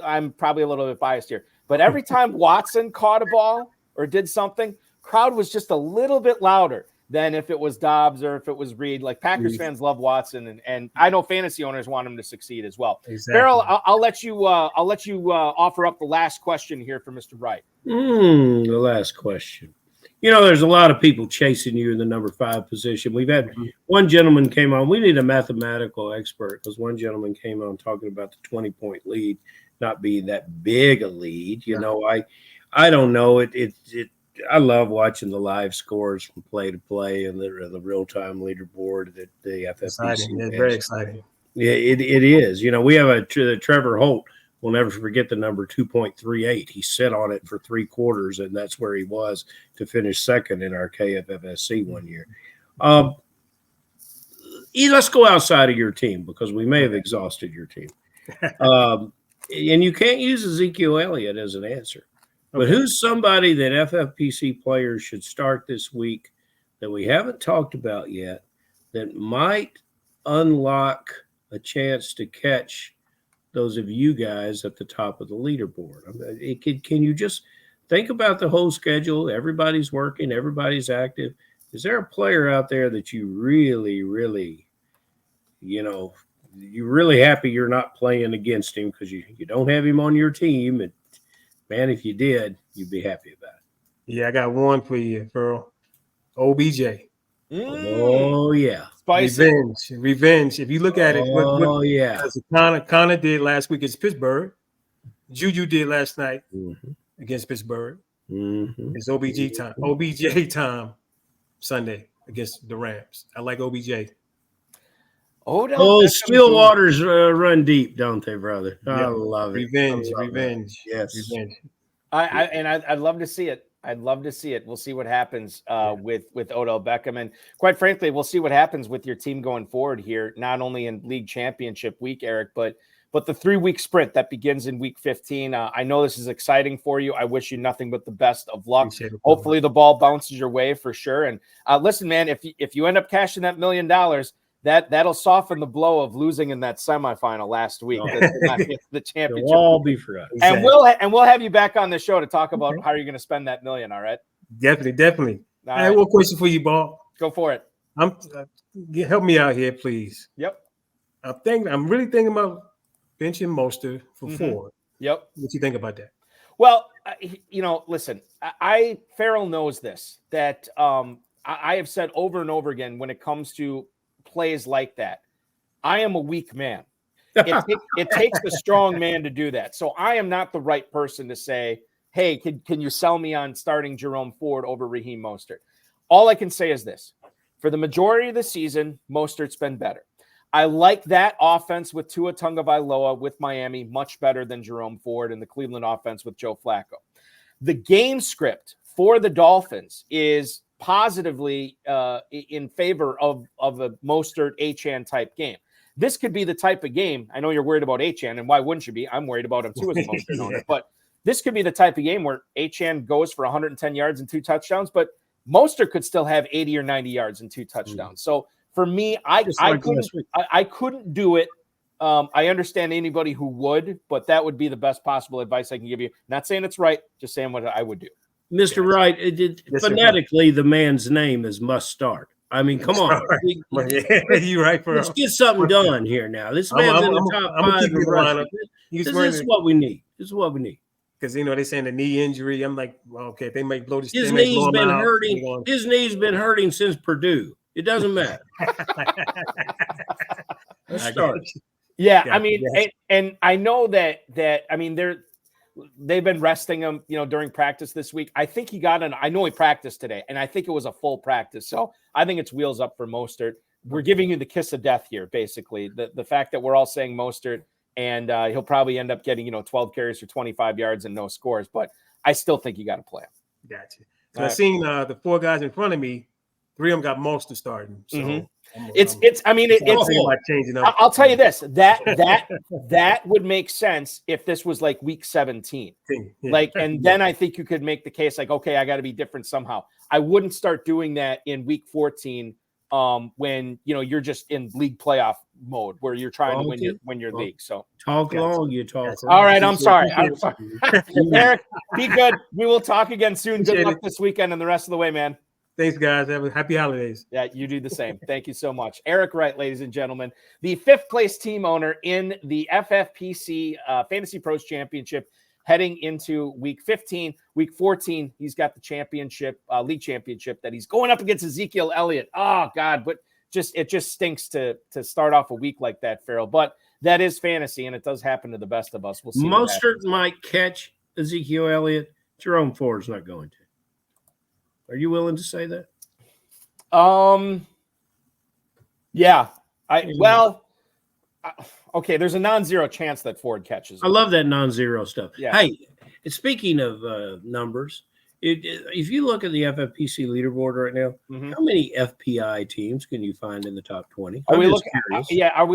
I'm probably a little bit biased here, but every time Watson caught a ball or did something, crowd was just a little bit louder than if it was Doubs or if it was Reed. Packers fans love Watson, and I know fantasy owners want him to succeed as well. Exactly. Ferrell, I'll let you offer up the last question here for Mr. Wright. The last question. There's a lot of people chasing you in the number 5 position. We've had one gentleman came on. We need a mathematical expert because one gentleman came on talking about the 20-point lead not being that big a lead. I don't know. I love watching the live scores from play to play and the real-time leaderboard that the FFPC. It's very exciting. Yeah, it is. We have Trevor Holt. We'll never forget the number 2.38. He sat on it for 3 quarters, and that's where he was to finish second in our KFFSC one year. Let's go outside of your team because we may have exhausted your team. And you can't use Ezekiel Elliott as an answer. But who's somebody that FFPC players should start this week that we haven't talked about yet that might unlock a chance to catch those of you guys at the top of the leaderboard? Can you just think about the whole schedule? Everybody's working, everybody's active. Is there a player out there that you really, really, you're really happy you're not playing against him because you don't have him on your team? And man, if you did, you'd be happy about it. Yeah, I got one for you, Ferrell. OBJ. Oh yeah, spicy. Revenge. If you look at it, what Connor did last week against Pittsburgh, Juju did last night against Pittsburgh. It's OBJ time Sunday against the Rams. I like OBJ. Stillwaters run deep, don't they, brother? Yeah. I love it. Revenge. Yes, revenge. I'd love to see it. I'd love to see it. We'll see what happens with Odell Beckham. And quite frankly, we'll see what happens with your team going forward here, not only in league championship week, Eric, but the 3-week sprint that begins in week 15. I know this is exciting for you. I wish you nothing but the best of luck. Hopefully the ball bounces your way for sure. And listen, man, if you end up cashing that $1 million, that'll soften the blow of losing in that semifinal last week. The championship. It'll all be for us. And we'll have you back on the show to talk about how you're going to spend that $1 million. All right. Definitely. I have one question for you, Ball. Go for it. Help me out here, please. Yep. I'm really thinking about benching Mostert for 4. Yep. What you think about that? Well, listen, Ferrell knows this, that I have said over and over again when it comes to plays like that, I am a weak man. It takes a strong man to do that. So I am not the right person to say, hey, can you sell me on starting Jerome Ford over Raheem Mostert? All I can say is this. For the majority of the season, Mostert's been better. I like that offense with Tua Tagovailoa with Miami much better than Jerome Ford and the Cleveland offense with Joe Flacco. The game script for the Dolphins is positively in favor of a Mostert Achane type game. This could be the type of game. I know you're worried about Achane, and why wouldn't you be? I'm worried about him too as a Mostert owner. But this could be the type of game where Achane goes for 110 yards and 2 touchdowns, but Mostert could still have 80 or 90 yards and 2 touchdowns. So for me, I couldn't do it. I understand anybody who would, but that would be the best possible advice I can give you. Not saying it's right, just saying what I would do. Mr. Wright, phonetically, the man's name is Must Start. I mean, come on. You're right, bro. Let's get something done here now. This man's in the top 5. This is what we need. This is what we need. Because, they're saying the knee injury. I'm like, well, okay, if they might blow this. His knee's been hurting. His knee's been hurting since Purdue. It doesn't matter. Let's start. Yeah, I mean, and I know that I mean, they've been resting him, during practice this week. I think I know he practiced today, and I think it was a full practice. So I think it's wheels up for Mostert. We're giving you the kiss of death here, basically. The fact that we're all saying Mostert, and he'll probably end up getting, 12 carries for 25 yards and no scores. But I still think you got to play him. Gotcha. So I've seen the 4 guys in front of me. 3 of them got Mostert starting. So I'll tell you this, that would make sense if this was like week 17. Then I think you could make the case like, okay, I got to be different somehow. I wouldn't start doing that in week 14 when you're just in league playoff mode where you're trying to win your league. So talk long, you talk. All right, I'm sorry. Eric, be good. We will talk again soon. Good luck this weekend and the rest of the way, man. Thanks, guys. Have a happy holidays. Yeah, you do the same. Thank you so much. Eric Wright, ladies and gentlemen, the 5th place team owner in the FFPC Fantasy Pros Championship, heading into week 15. Week 14, he's got the championship, league championship that he's going up against Ezekiel Elliott. Oh, God, but it just stinks to start off a week like that, Ferrell. But that is fantasy, and it does happen to the best of us. We'll see. Mostert might catch Ezekiel Elliott. Jerome Ford's not going to. Are you willing to say that? Yeah. Okay, there's a non-zero chance that Ford catches it. I love that non-zero stuff. Yeah. Hey, speaking of numbers, if you look at the FFPC leaderboard right now, how many FPI teams can you find in the top 20? Are we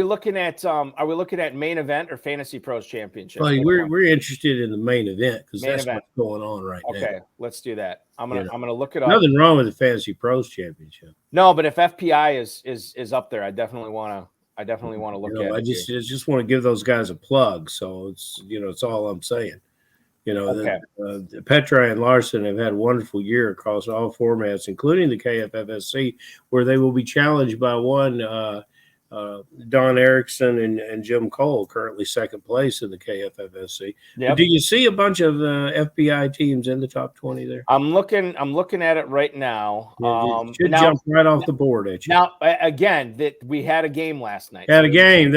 looking at main event or Fantasy Pros Championship? Well, we're interested in the main event because that's what's going on right now. Okay, let's do that. I'm gonna look it up. Nothing wrong with the Fantasy Pros Championship. No, but if FPI is up there, I definitely want to look at it. I just want to give those guys a plug. So it's all I'm saying. Petra and Larson have had a wonderful year across all formats, including the KFFSC, where they will be challenged by one Don Erickson and Jim Cole, currently 2nd place in the KFFSC. Yep. Do you see a bunch of FBI teams in the top 20 there? I'm looking at it right now. Should jump right off the board at you. Now, again, that we had a game last night. There you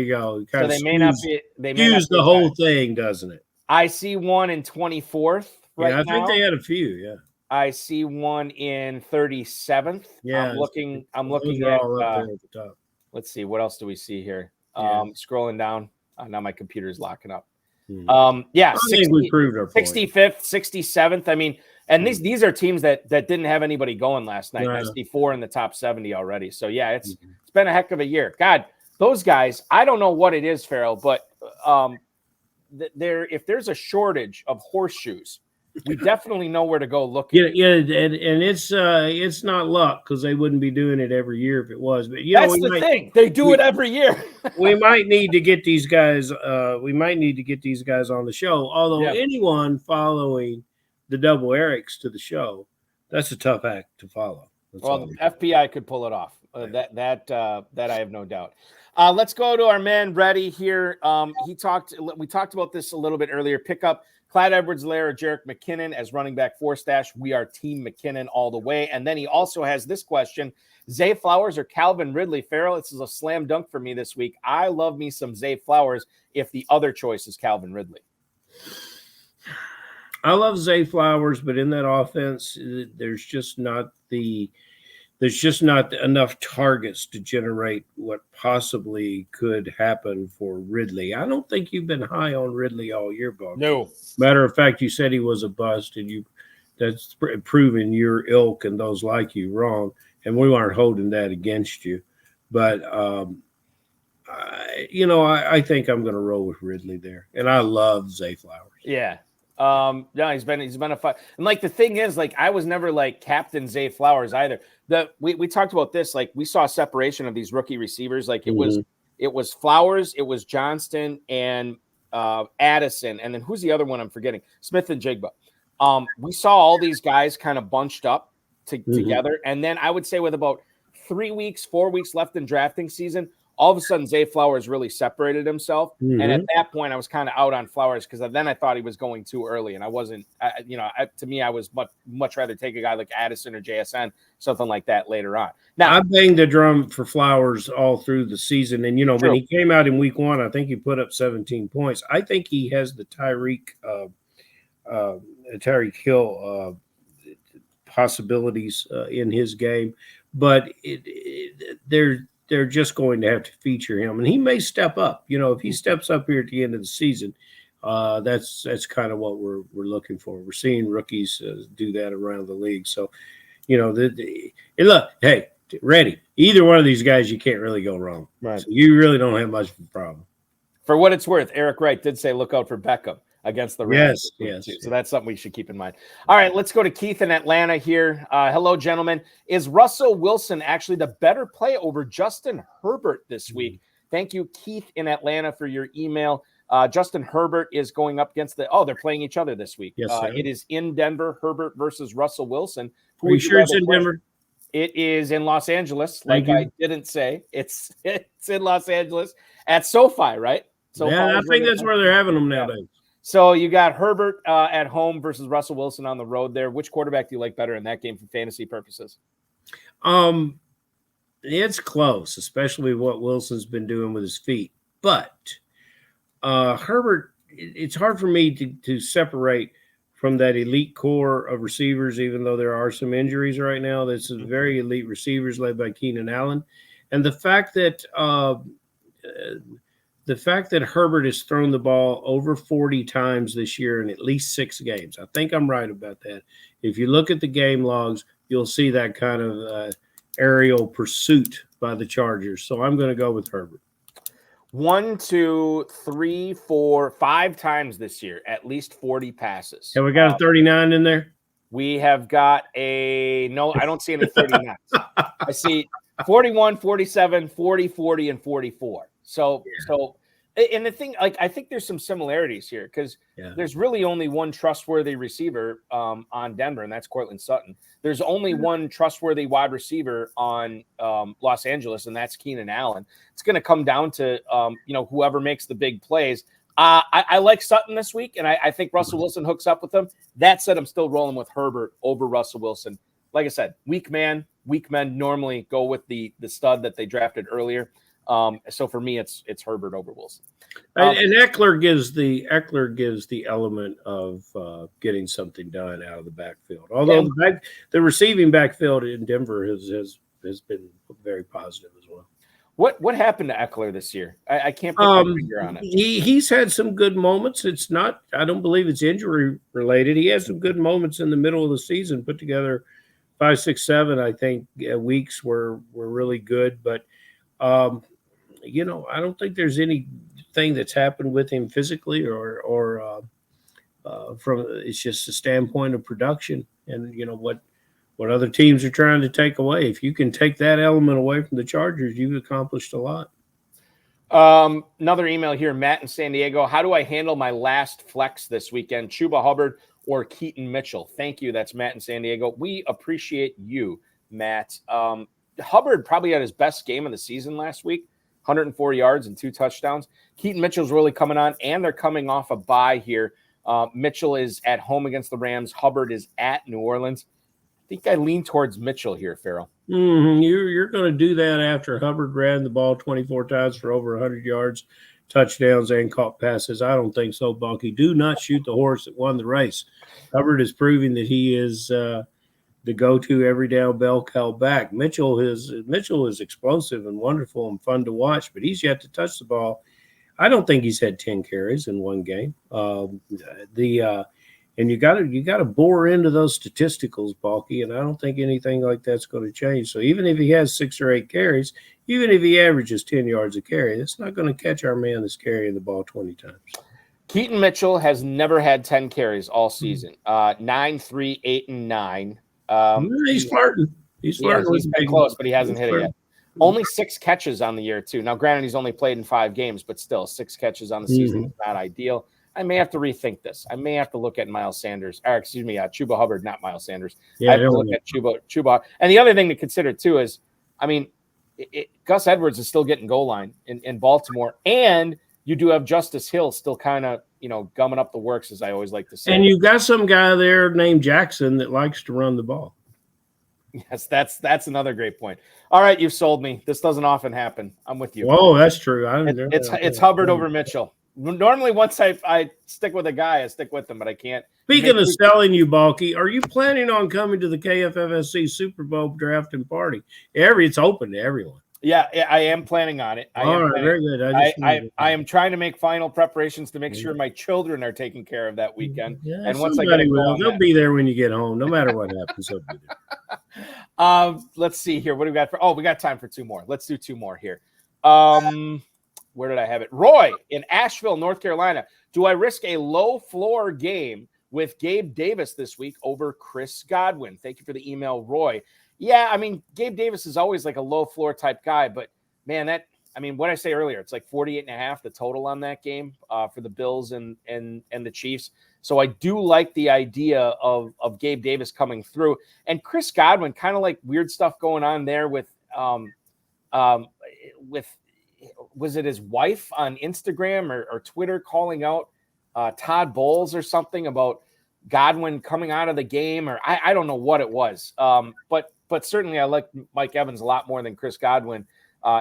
go. So they may not be. They may use the whole thing, doesn't it? I see one in 24th right now. I think they had a few, yeah. I see one in 37th. Yeah. I'm looking at all up there at the top. Let's see, what else do we see here? Scrolling down. Now my computer's locking up. I think we proved our point. 65th, 67th. I mean, and these are teams that didn't have anybody going last night. I see 4 in the top 70 already. So yeah, it's been a heck of a year. God, those guys, I don't know what it is, Ferrell, but if there's a shortage of horseshoes, we definitely know where to go look. And it's not luck because they wouldn't be doing it every year if it was. But that's the thing; they do it every year. We might need to get these guys. We might need to get these guys on the show. Although anyone following the Double Erics to the show, that's a tough act to follow. Well, FBI could pull it off. That I have no doubt. Let's go to our man Reddy here. We talked about this a little bit earlier. Pick up Clyde Edwards-Helaire or Jerick McKinnon as running back 4 stash. We are team McKinnon all the way. And then he also has this question: Zay Flowers or Calvin Ridley? Ferrell, this is a slam dunk for me this week. I love me some Zay Flowers if the other choice is Calvin Ridley. I love Zay Flowers, but in that offense, there's just not enough targets to generate what possibly could happen for Ridley. I don't think you've been high on Ridley all year, Bob. No. Matter of fact, you said he was a bust, and that's proven your ilk and those like you wrong, and we aren't holding that against you. But I think I'm going to roll with Ridley there, and I love Zay Flowers. Yeah. He's been a fun. And like the thing is, like, I was never like Captain Zay Flowers either. We talked about this, like we saw separation of these rookie receivers. Like it was Flowers, it was Johnston and Addison, and then who's the other one I'm forgetting? Smith and Jigba. We saw all these guys kind of bunched up together, and then I would say with about 4 weeks left in drafting season, all of a sudden Zay Flowers really separated himself. And at that point I was kind of out on Flowers because then I thought he was going too early, and I wasn't, to me, I was much rather take a guy like Addison or JSN, something like that later on. Now, I banged the drum for Flowers all through the season. And, when he came out in week 1, I think he put up 17 points. I think he has the Tyreek Hill possibilities in his game, but they're just going to have to feature him, and he may step up. If he steps up here at the end of the season, that's kind of what we're looking for. We're seeing rookies do that around the league. So, look, hey, Reddy, either one of these guys, you can't really go wrong. Right. So you really don't have much of a problem. For what it's worth, Eric Wright did say look out for Beckham against the Rams. Yes. So that's something we should keep in mind. All right, let's go to Keith in Atlanta here. Hello, gentlemen. Is Russell Wilson actually the better play over Justin Herbert this week? Thank you, Keith in Atlanta, for your email. Justin Herbert is going up against they're playing each other this week. Yes, it is in Denver, Herbert versus Russell Wilson. Are you sure it's in Denver? It is in Los Angeles. Like I didn't say, it's in Los Angeles at SoFi, right? SoFi, yeah, I think that's where they're having them nowadays. Yeah. So you got Herbert at home versus Russell Wilson on the road there. Which quarterback do you like better in that game for fantasy purposes? It's close, especially what Wilson's been doing with his feet. But Herbert, it's hard for me to separate from that elite core of receivers, even though there are some injuries right now. This is very elite receivers led by Keenan Allen. And the fact that Herbert has thrown the ball over 40 times this year in at least 6 games. I think I'm right about that. If you look at the game logs, you'll see that kind of aerial pursuit by the Chargers. So I'm going to go with Herbert. 1, 2, 3, 4, 5 times this year, at least 40 passes. Have we got a 39 in there? We have got no, I don't see any 39s. I see 41, 47, 40, 40, and 44. So, and the thing, like, I think there's some similarities here because there's really only one trustworthy receiver on Denver, and that's Cortland Sutton. There's only one trustworthy wide receiver on Los Angeles, and that's Keenan Allen. It's going to come down to whoever makes the big plays. I like Sutton this week, and I think Russell Wilson hooks up with him. That said, I'm still rolling with Herbert over Russell Wilson. Like I said, weak men normally go with the stud that they drafted earlier. So for me, it's Herbert over Wilson. And Eckler gives the element of getting something done out of the backfield. Although the receiving backfield in Denver has been very positive as well. What happened to Eckler this year? I can't put my finger on it. He's had some good moments. It's not. I don't believe it's injury related. He had some good moments in the middle of the season. Put together 5, 6, 7. I think weeks were really good, but. I don't think there's anything that's happened with him physically or from it's just a standpoint of production and what other teams are trying to take away. If you can take that element away from the Chargers, you've accomplished a lot. Another email here, Matt in San Diego. How do I handle my last flex this weekend? Chuba Hubbard or Keaton Mitchell? Thank you. That's Matt in San Diego. We appreciate you, Matt. Hubbard probably had his best game of the season last week. 104 yards and 2 touchdowns. Keaton Mitchell's really coming on, and they're coming off a bye here. Mitchell is at home against the Rams. Hubbard is at New Orleans. I think I lean towards Mitchell here, Ferrell. You're going to do that after Hubbard ran the ball 24 times for over 100 yards, touchdowns, and caught passes. I don't think so, Bunky. Do not shoot the horse that won the race. Hubbard is proving that he is the go-to every down bell cow back. Mitchell is explosive and wonderful and fun to watch, but he's yet to touch the ball. I don't think he's had 10 carries in one game. And you got to bore into those statisticals, Balky, and I don't think anything like that's going to change. So even if he has 6 or 8 carries, even if he averages 10 yards a carry, that's not going to catch our man that's carrying the ball 20 times. Keaton Mitchell has never had 10 carries all season. 9, 3, 8, and 9. He's flirting. He's flirting. He's been close, but he hasn't hit it yet. Only 6 catches on the year, too. Now, granted, he's only played in 5 games, but still, 6 catches on the season is not ideal. I may have to rethink this. I may have to look at Miles Sanders, or excuse me, Chuba Hubbard, not Miles Sanders. I have to look at Chuba. And the other thing to consider, too, is, I mean, Gus Edwards is still getting goal line in Baltimore, and you do have Justice Hill still kind of, gumming up the works, as I always like to say. And you've got some guy there named Jackson that likes to run the ball. Yes, that's another great point. All right, you've sold me. This doesn't often happen. I'm with you. Oh, that's true. It's Hubbard over Mitchell. Normally, once I stick with a guy, I stick with him, but I can't. Speaking of selling you, Balky, are you planning on coming to the KFFSC Super Bowl draft and party? It's open to everyone. Yeah, I am planning on it. Very good. I am trying to make final preparations to make sure my children are taken care of that weekend. Yeah, and once I get they'll be there when you get home, no matter what happens. They'll be there. Let's see here. What do we got we got time for 2 more. Let's do 2 more here. Where did I have it? Roy in Asheville, North Carolina. Do I risk a low floor game with Gabe Davis this week over Chris Godwin? Thank you for the email, Roy. Yeah, I mean, Gabe Davis is always like a low floor type guy, but man, what I say earlier, it's like 48.5 the total on that game for the Bills and the Chiefs. So I do like the idea of Gabe Davis coming through, and Chris Godwin, kind of like weird stuff going on there with was it his wife on Instagram or Twitter calling out Todd Bowles or something about Godwin coming out of the game, or I don't know what it was. But certainly I like Mike Evans a lot more than Chris Godwin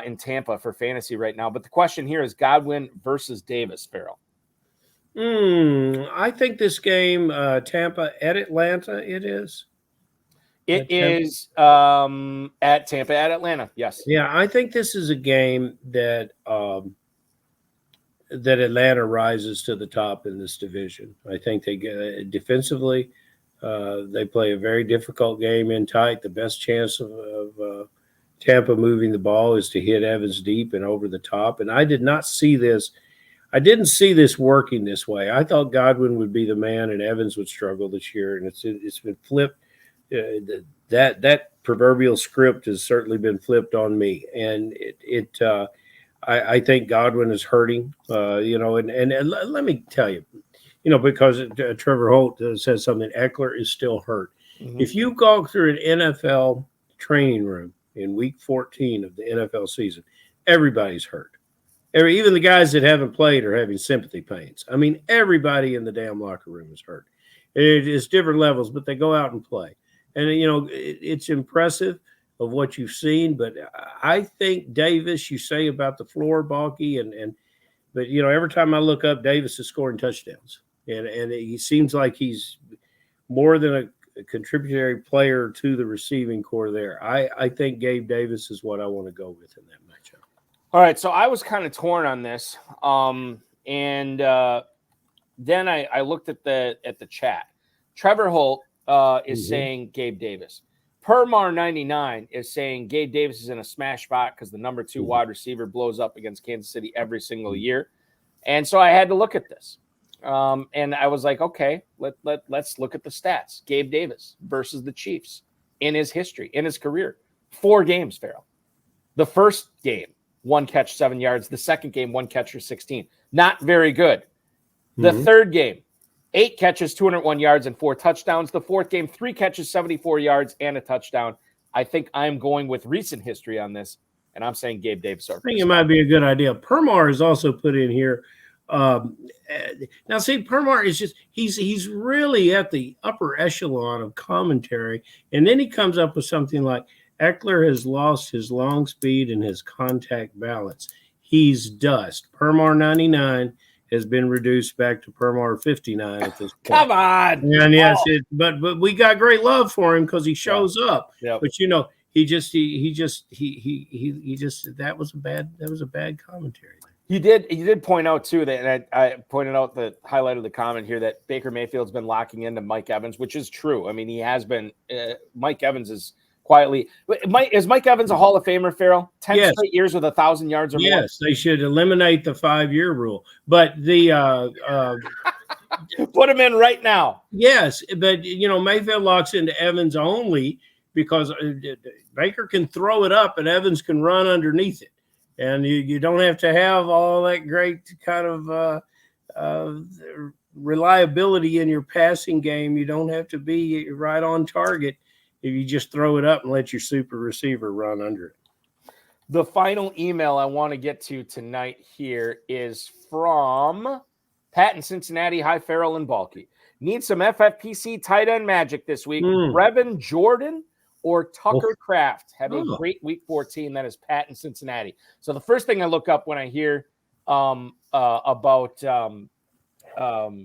in Tampa for fantasy right now. But the question here is Godwin versus Davis, Ferrell. I think this game, Tampa at Atlanta, it is. It is at Tampa, at Atlanta. Yes. Yeah, I think this is a game that that Atlanta rises to the top in this division. I think they get defensively. They play a very difficult game in tight. The best chance of Tampa moving the ball is to hit Evans deep and over the top. And I did not see this. I didn't see this working this way. I thought Godwin would be the man and Evans would struggle this year. And it's been flipped. That proverbial script has certainly been flipped on me. And I think Godwin is hurting, and let me tell you, because Trevor Holt says something, Eckler is still hurt. Mm-hmm. If you go through an NFL training room in week 14 of the NFL season, everybody's hurt. Even the guys that haven't played are having sympathy pains. I mean, everybody in the damn locker room is hurt. It's different levels, but they go out and play. And, it's impressive of what you've seen, but I think Davis, you say about the floor, Balky, but every time I look up, Davis is scoring touchdowns, and he seems like he's more than a contributory player to the receiving core there. I think Gabe Davis is what I want to go with in that matchup. All right, so I was kind of torn on this, and then I looked at the chat. Trevor Holt is saying Gabe Davis. Permar99 is saying Gabe Davis is in a smash spot because the number 2 wide receiver blows up against Kansas City every single year. And so I had to look at this. And I was like, okay, let's look at the stats. Gabe Davis versus the Chiefs in his history, in his career. 4 games, Ferrell. The first game, 1 catch, 7 yards. The second game, 1 catch for 16. Not very good. The third game, 8 catches, 201 yards, and 4 touchdowns. The fourth game, 3 catches, 74 yards, and a touchdown. I think I'm going with recent history on this. and I'm saying Gabe Davis. I think it might be a good idea. Permar is also put in here. Now, see, Permar is he's really at the upper echelon of commentary, and then he comes up with something like Eckler has lost his long speed and his contact balance. He's dust. Permar 99 has been reduced back to Permar 59 at this point. Come on. And yes, but we got great love for him because he shows up. Yep. But he just that was a bad commentary. He did point out too that, and I pointed out the highlight of the comment here, that Baker Mayfield's been locking into Mike Evans, which is true. I mean, he has been. Mike Evans is quietly. Is Mike Evans a Hall of Famer, Ferrell? 10 straight years with 1,000 yards or more. Yes, they should eliminate the 5-year rule. But the put him in right now. Yes, but Mayfield locks into Evans only because Baker can throw it up and Evans can run underneath it. And you don't have to have all that great kind of reliability in your passing game. You don't have to be right on target if you just throw it up and let your super receiver run under it. The final email I want to get to tonight here is from Pat in Cincinnati. Hi, Ferrell and Balky. Need some FFPC tight end magic this week. Brevin Jordan or Tucker Kraft have a great week 14. That is Pat in Cincinnati. So the first thing I look up when I hear about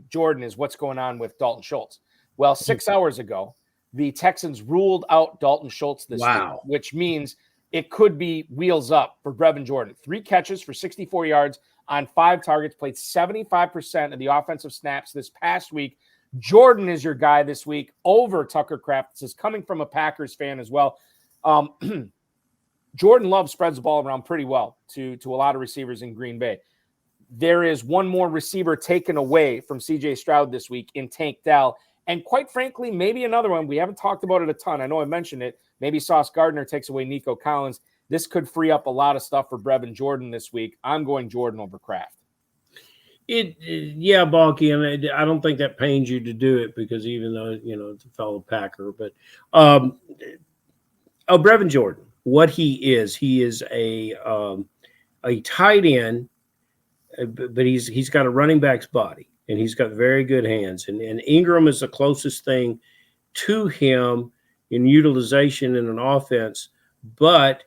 Jordan is what's going on with Dalton Schultz. Well, 6 hours ago, the Texans ruled out Dalton Schultz this week, which means it could be wheels up for Brevin Jordan. 3 catches for 64 yards on 5 targets, played 75% of the offensive snaps this past week. Jordan is your guy this week over Tucker Kraft. This is coming from a Packers fan as well. Jordan Love spreads the ball around pretty well to a lot of receivers in Green Bay. There is one more receiver taken away from C.J. Stroud this week in Tank Dell. And quite frankly, maybe another one. We haven't talked about it a ton. I know I mentioned it. Maybe Sauce Gardner takes away Nico Collins. This could free up a lot of stuff for Brevin Jordan this week. I'm going Jordan over Kraft. Yeah, Balky, and I don't think that pains you to do it because even though, it's a fellow Packer, but Brevin Jordan, what he is a tight end, but he's got a running back's body and he's got very good hands. And Ingram is the closest thing to him in utilization in an offense, but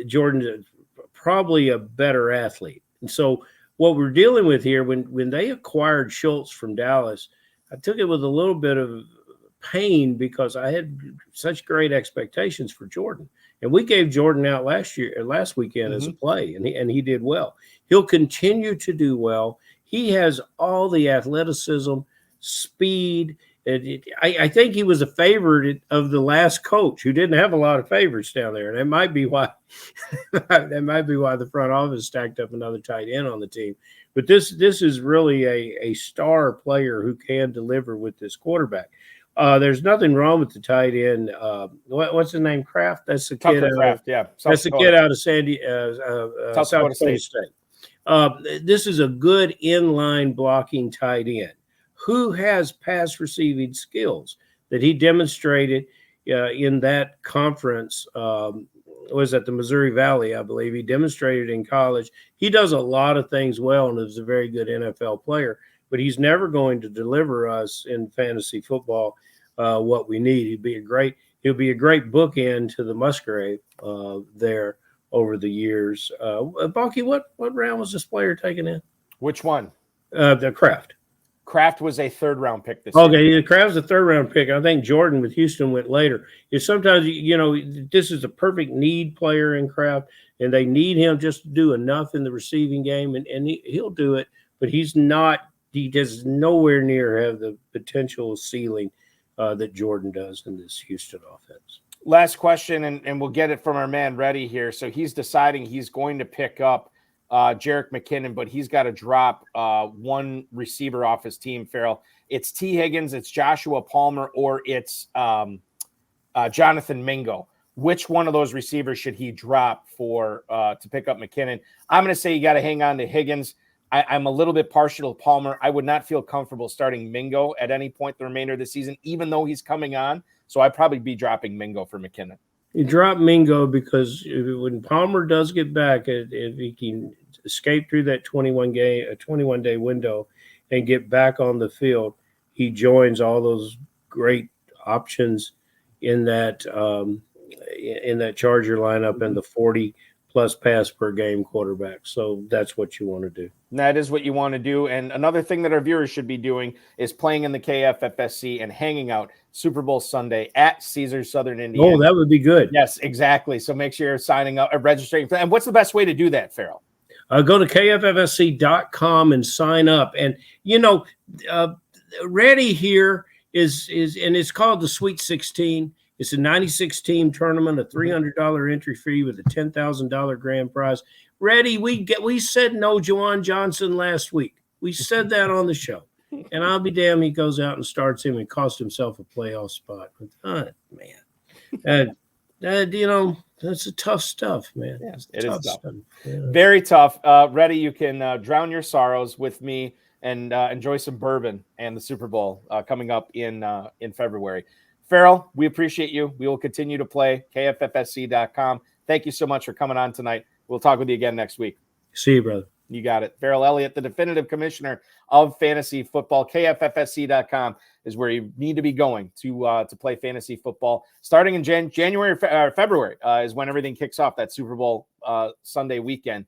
Jordan is probably a better athlete. And so what we're dealing with here, when they acquired Schultz from Dallas, I took it with a little bit of pain because I had such great expectations for Jordan. And we gave Jordan out last weekend as a play, and he did well. He'll continue to do well. He has all the athleticism, speed. I think he was a favorite of the last coach who didn't have a lot of favorites down there. And that might be why the front office stacked up another tight end on the team. But this is really a star player who can deliver with this quarterback. There's nothing wrong with the tight end. What's his name? Kraft? That's the kid. Kraft, yeah. That's the kid out of South Dakota State. This is a good inline blocking tight end who has pass receiving skills that he demonstrated in that conference. Was at the Missouri Valley, I believe. He demonstrated in college. He does a lot of things well and is a very good NFL player, but he's never going to deliver us in fantasy football what we need. He'll be a great bookend to the Musgrave there over the years. Balky, what round was this player taken in? Which one? The Kraft. Kraft was a 3rd-round pick this year. Okay, Kraft's a 3rd-round pick. I think Jordan with Houston went later. It's sometimes, this is a perfect need player in Kraft, and they need him just to do enough in the receiving game, and he'll do it, but he does nowhere near have the potential ceiling that Jordan does in this Houston offense. Last question, and we'll get it from our man Reddy here. So he's deciding he's going to pick up Jerick McKinnon, but he's got to drop one receiver off his team, Ferrell. It's T. Higgins, it's Joshua Palmer, or it's Jonathan Mingo. Which one of those receivers should he drop to pick up McKinnon? I'm going to say you got to hang on to Higgins. I'm a little bit partial to Palmer. I would not feel comfortable starting Mingo at any point the remainder of the season, even though he's coming on. So I'd probably be dropping Mingo for McKinnon. You drop Mingo because when Palmer does get back, if he can escape through that 21-day window and get back on the field, he joins all those great options in that Charger lineup and the 40-plus pass per game quarterback. So that's what you want to do. That is what you want to do. And another thing that our viewers should be doing is playing in the KFFSC and hanging out Super Bowl Sunday at Caesars Southern Indiana. Oh, that would be good. Yes, exactly. So make sure you're signing up or registering. And what's the best way to do that, Ferrell? Go to kffsc.com and sign up. And, ready here is and it's called the Sweet 16. It's a 96-team tournament, a $300 entry fee with a $10,000 grand prize. Ready, we said no Juwan Johnson last week. We said that on the show. And I'll be damned, he goes out and starts him and cost himself a playoff spot. Man. That's a tough stuff, man. Yeah, it is tough. Yeah. Very tough. Ready, you can drown your sorrows with me and enjoy some bourbon and the Super Bowl coming up in February. Ferrell, we appreciate you. We will continue to play. KFFSC.com. Thank you so much for coming on tonight. We'll talk with you again next week. See you, brother. You got it. Ferrell Elliott, the definitive commissioner of fantasy football. KFFSC.com is where you need to be going to play fantasy football. Starting in January or February is when everything kicks off, that Super Bowl Sunday weekend.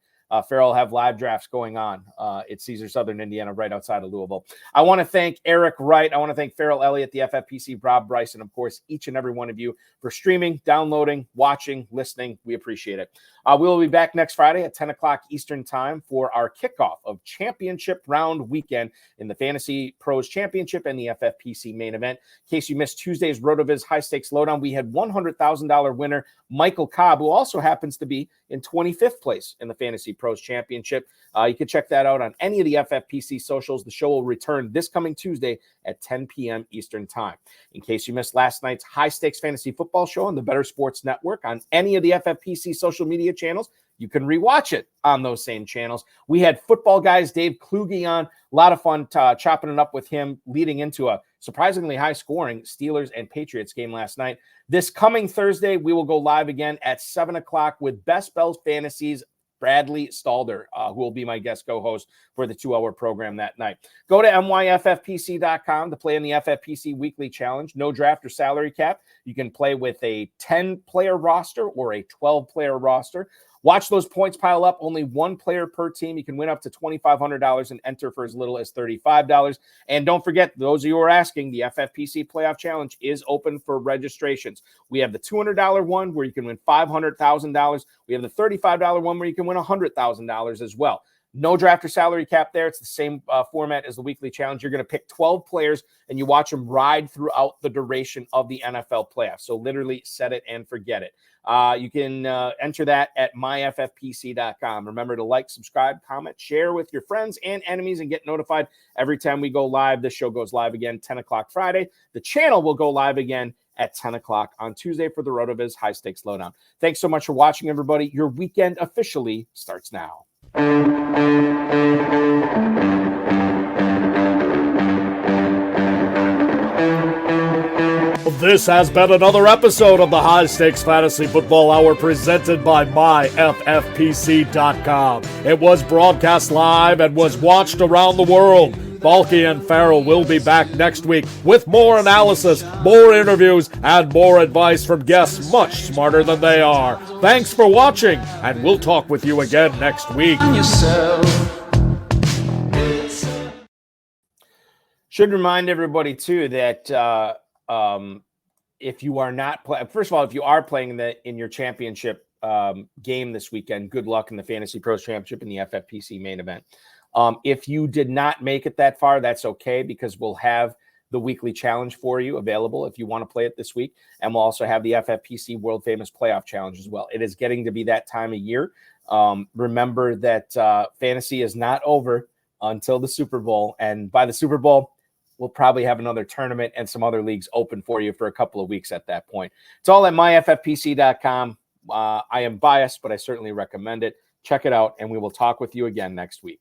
Ferrell will have live drafts going on at Caesars Southern Indiana, right outside of Louisville. I want to thank Eric Wright. I want to thank Ferrell Elliott, the FFPC, Rob Bryce, and of course, each and every one of you for streaming, downloading, watching, listening. We appreciate it. We will be back next Friday at 10 o'clock Eastern time for our kickoff of championship round weekend in the Fantasy Pros Championship and the FFPC main event. In case you missed Tuesday's RotoViz High Stakes Lowdown, we had $100,000 winner Michael Cobb, who also happens to be in 25th place in the Fantasy Pros Championship. You can check that out on any of the FFPC socials. The show will return this coming Tuesday at 10 p.m. Eastern time. In case you missed last night's High Stakes Fantasy Football Show on the Better Sports Network on any of the FFPC social media channels, you can rewatch it on those same channels. We had football guys Dave Kluge on. A lot of fun chopping it up with him leading into a surprisingly high-scoring Steelers and Patriots game last night. This coming Thursday, we will go live again at 7 o'clock with Best Bell Fantasies Bradley Stalder, who will be my guest co-host for the 2-hour program that night. Go to myffpc.com to play in the FFPC Weekly Challenge. No draft or salary cap. You can play with a 10-player roster or a 12-player roster. Watch those points pile up. Only one player per team. You can win up to $2,500 and enter for as little as $35. And don't forget, those of you who are asking, the FFPC Playoff Challenge is open for registrations. We have the $200 one where you can win $500,000. We have the $35 one where you can win $100,000 as well. No draft or salary cap there. It's the same format as the weekly challenge. You're going to pick 12 players, and you watch them ride throughout the duration of the NFL playoffs. So literally set it and forget it. You can enter that at myffpc.com. Remember to like, subscribe, comment, share with your friends and enemies, and get notified every time we go live. This show goes live again 10 o'clock Friday. The channel will go live again at 10 o'clock on Tuesday for the RotoViz High Stakes Lowdown. Thanks so much for watching, everybody. Your weekend officially starts now. This has been another episode of the High Stakes Fantasy Football Hour presented by myffpc.com. It was broadcast live and was watched around the world. Balky and Ferrell will be back next week with more analysis, more interviews, and more advice from guests much smarter than they are. Thanks for watching, and we'll talk with you again next week. Should remind everybody, too, that if you are not first of all, if you are playing in your championship game this weekend, good luck in the Fantasy Pros Championship and the FFPC main event. If you did not make it that far, that's okay, because we'll have the weekly challenge for you available if you want to play it this week. And we'll also have the FFPC World Famous Playoff Challenge as well. It is getting to be that time of year. Remember that fantasy is not over until the Super Bowl. And by the Super Bowl, we'll probably have another tournament and some other leagues open for you for a couple of weeks at that point. It's all at myffpc.com. I am biased, but I certainly recommend it. Check it out, and we will talk with you again next week.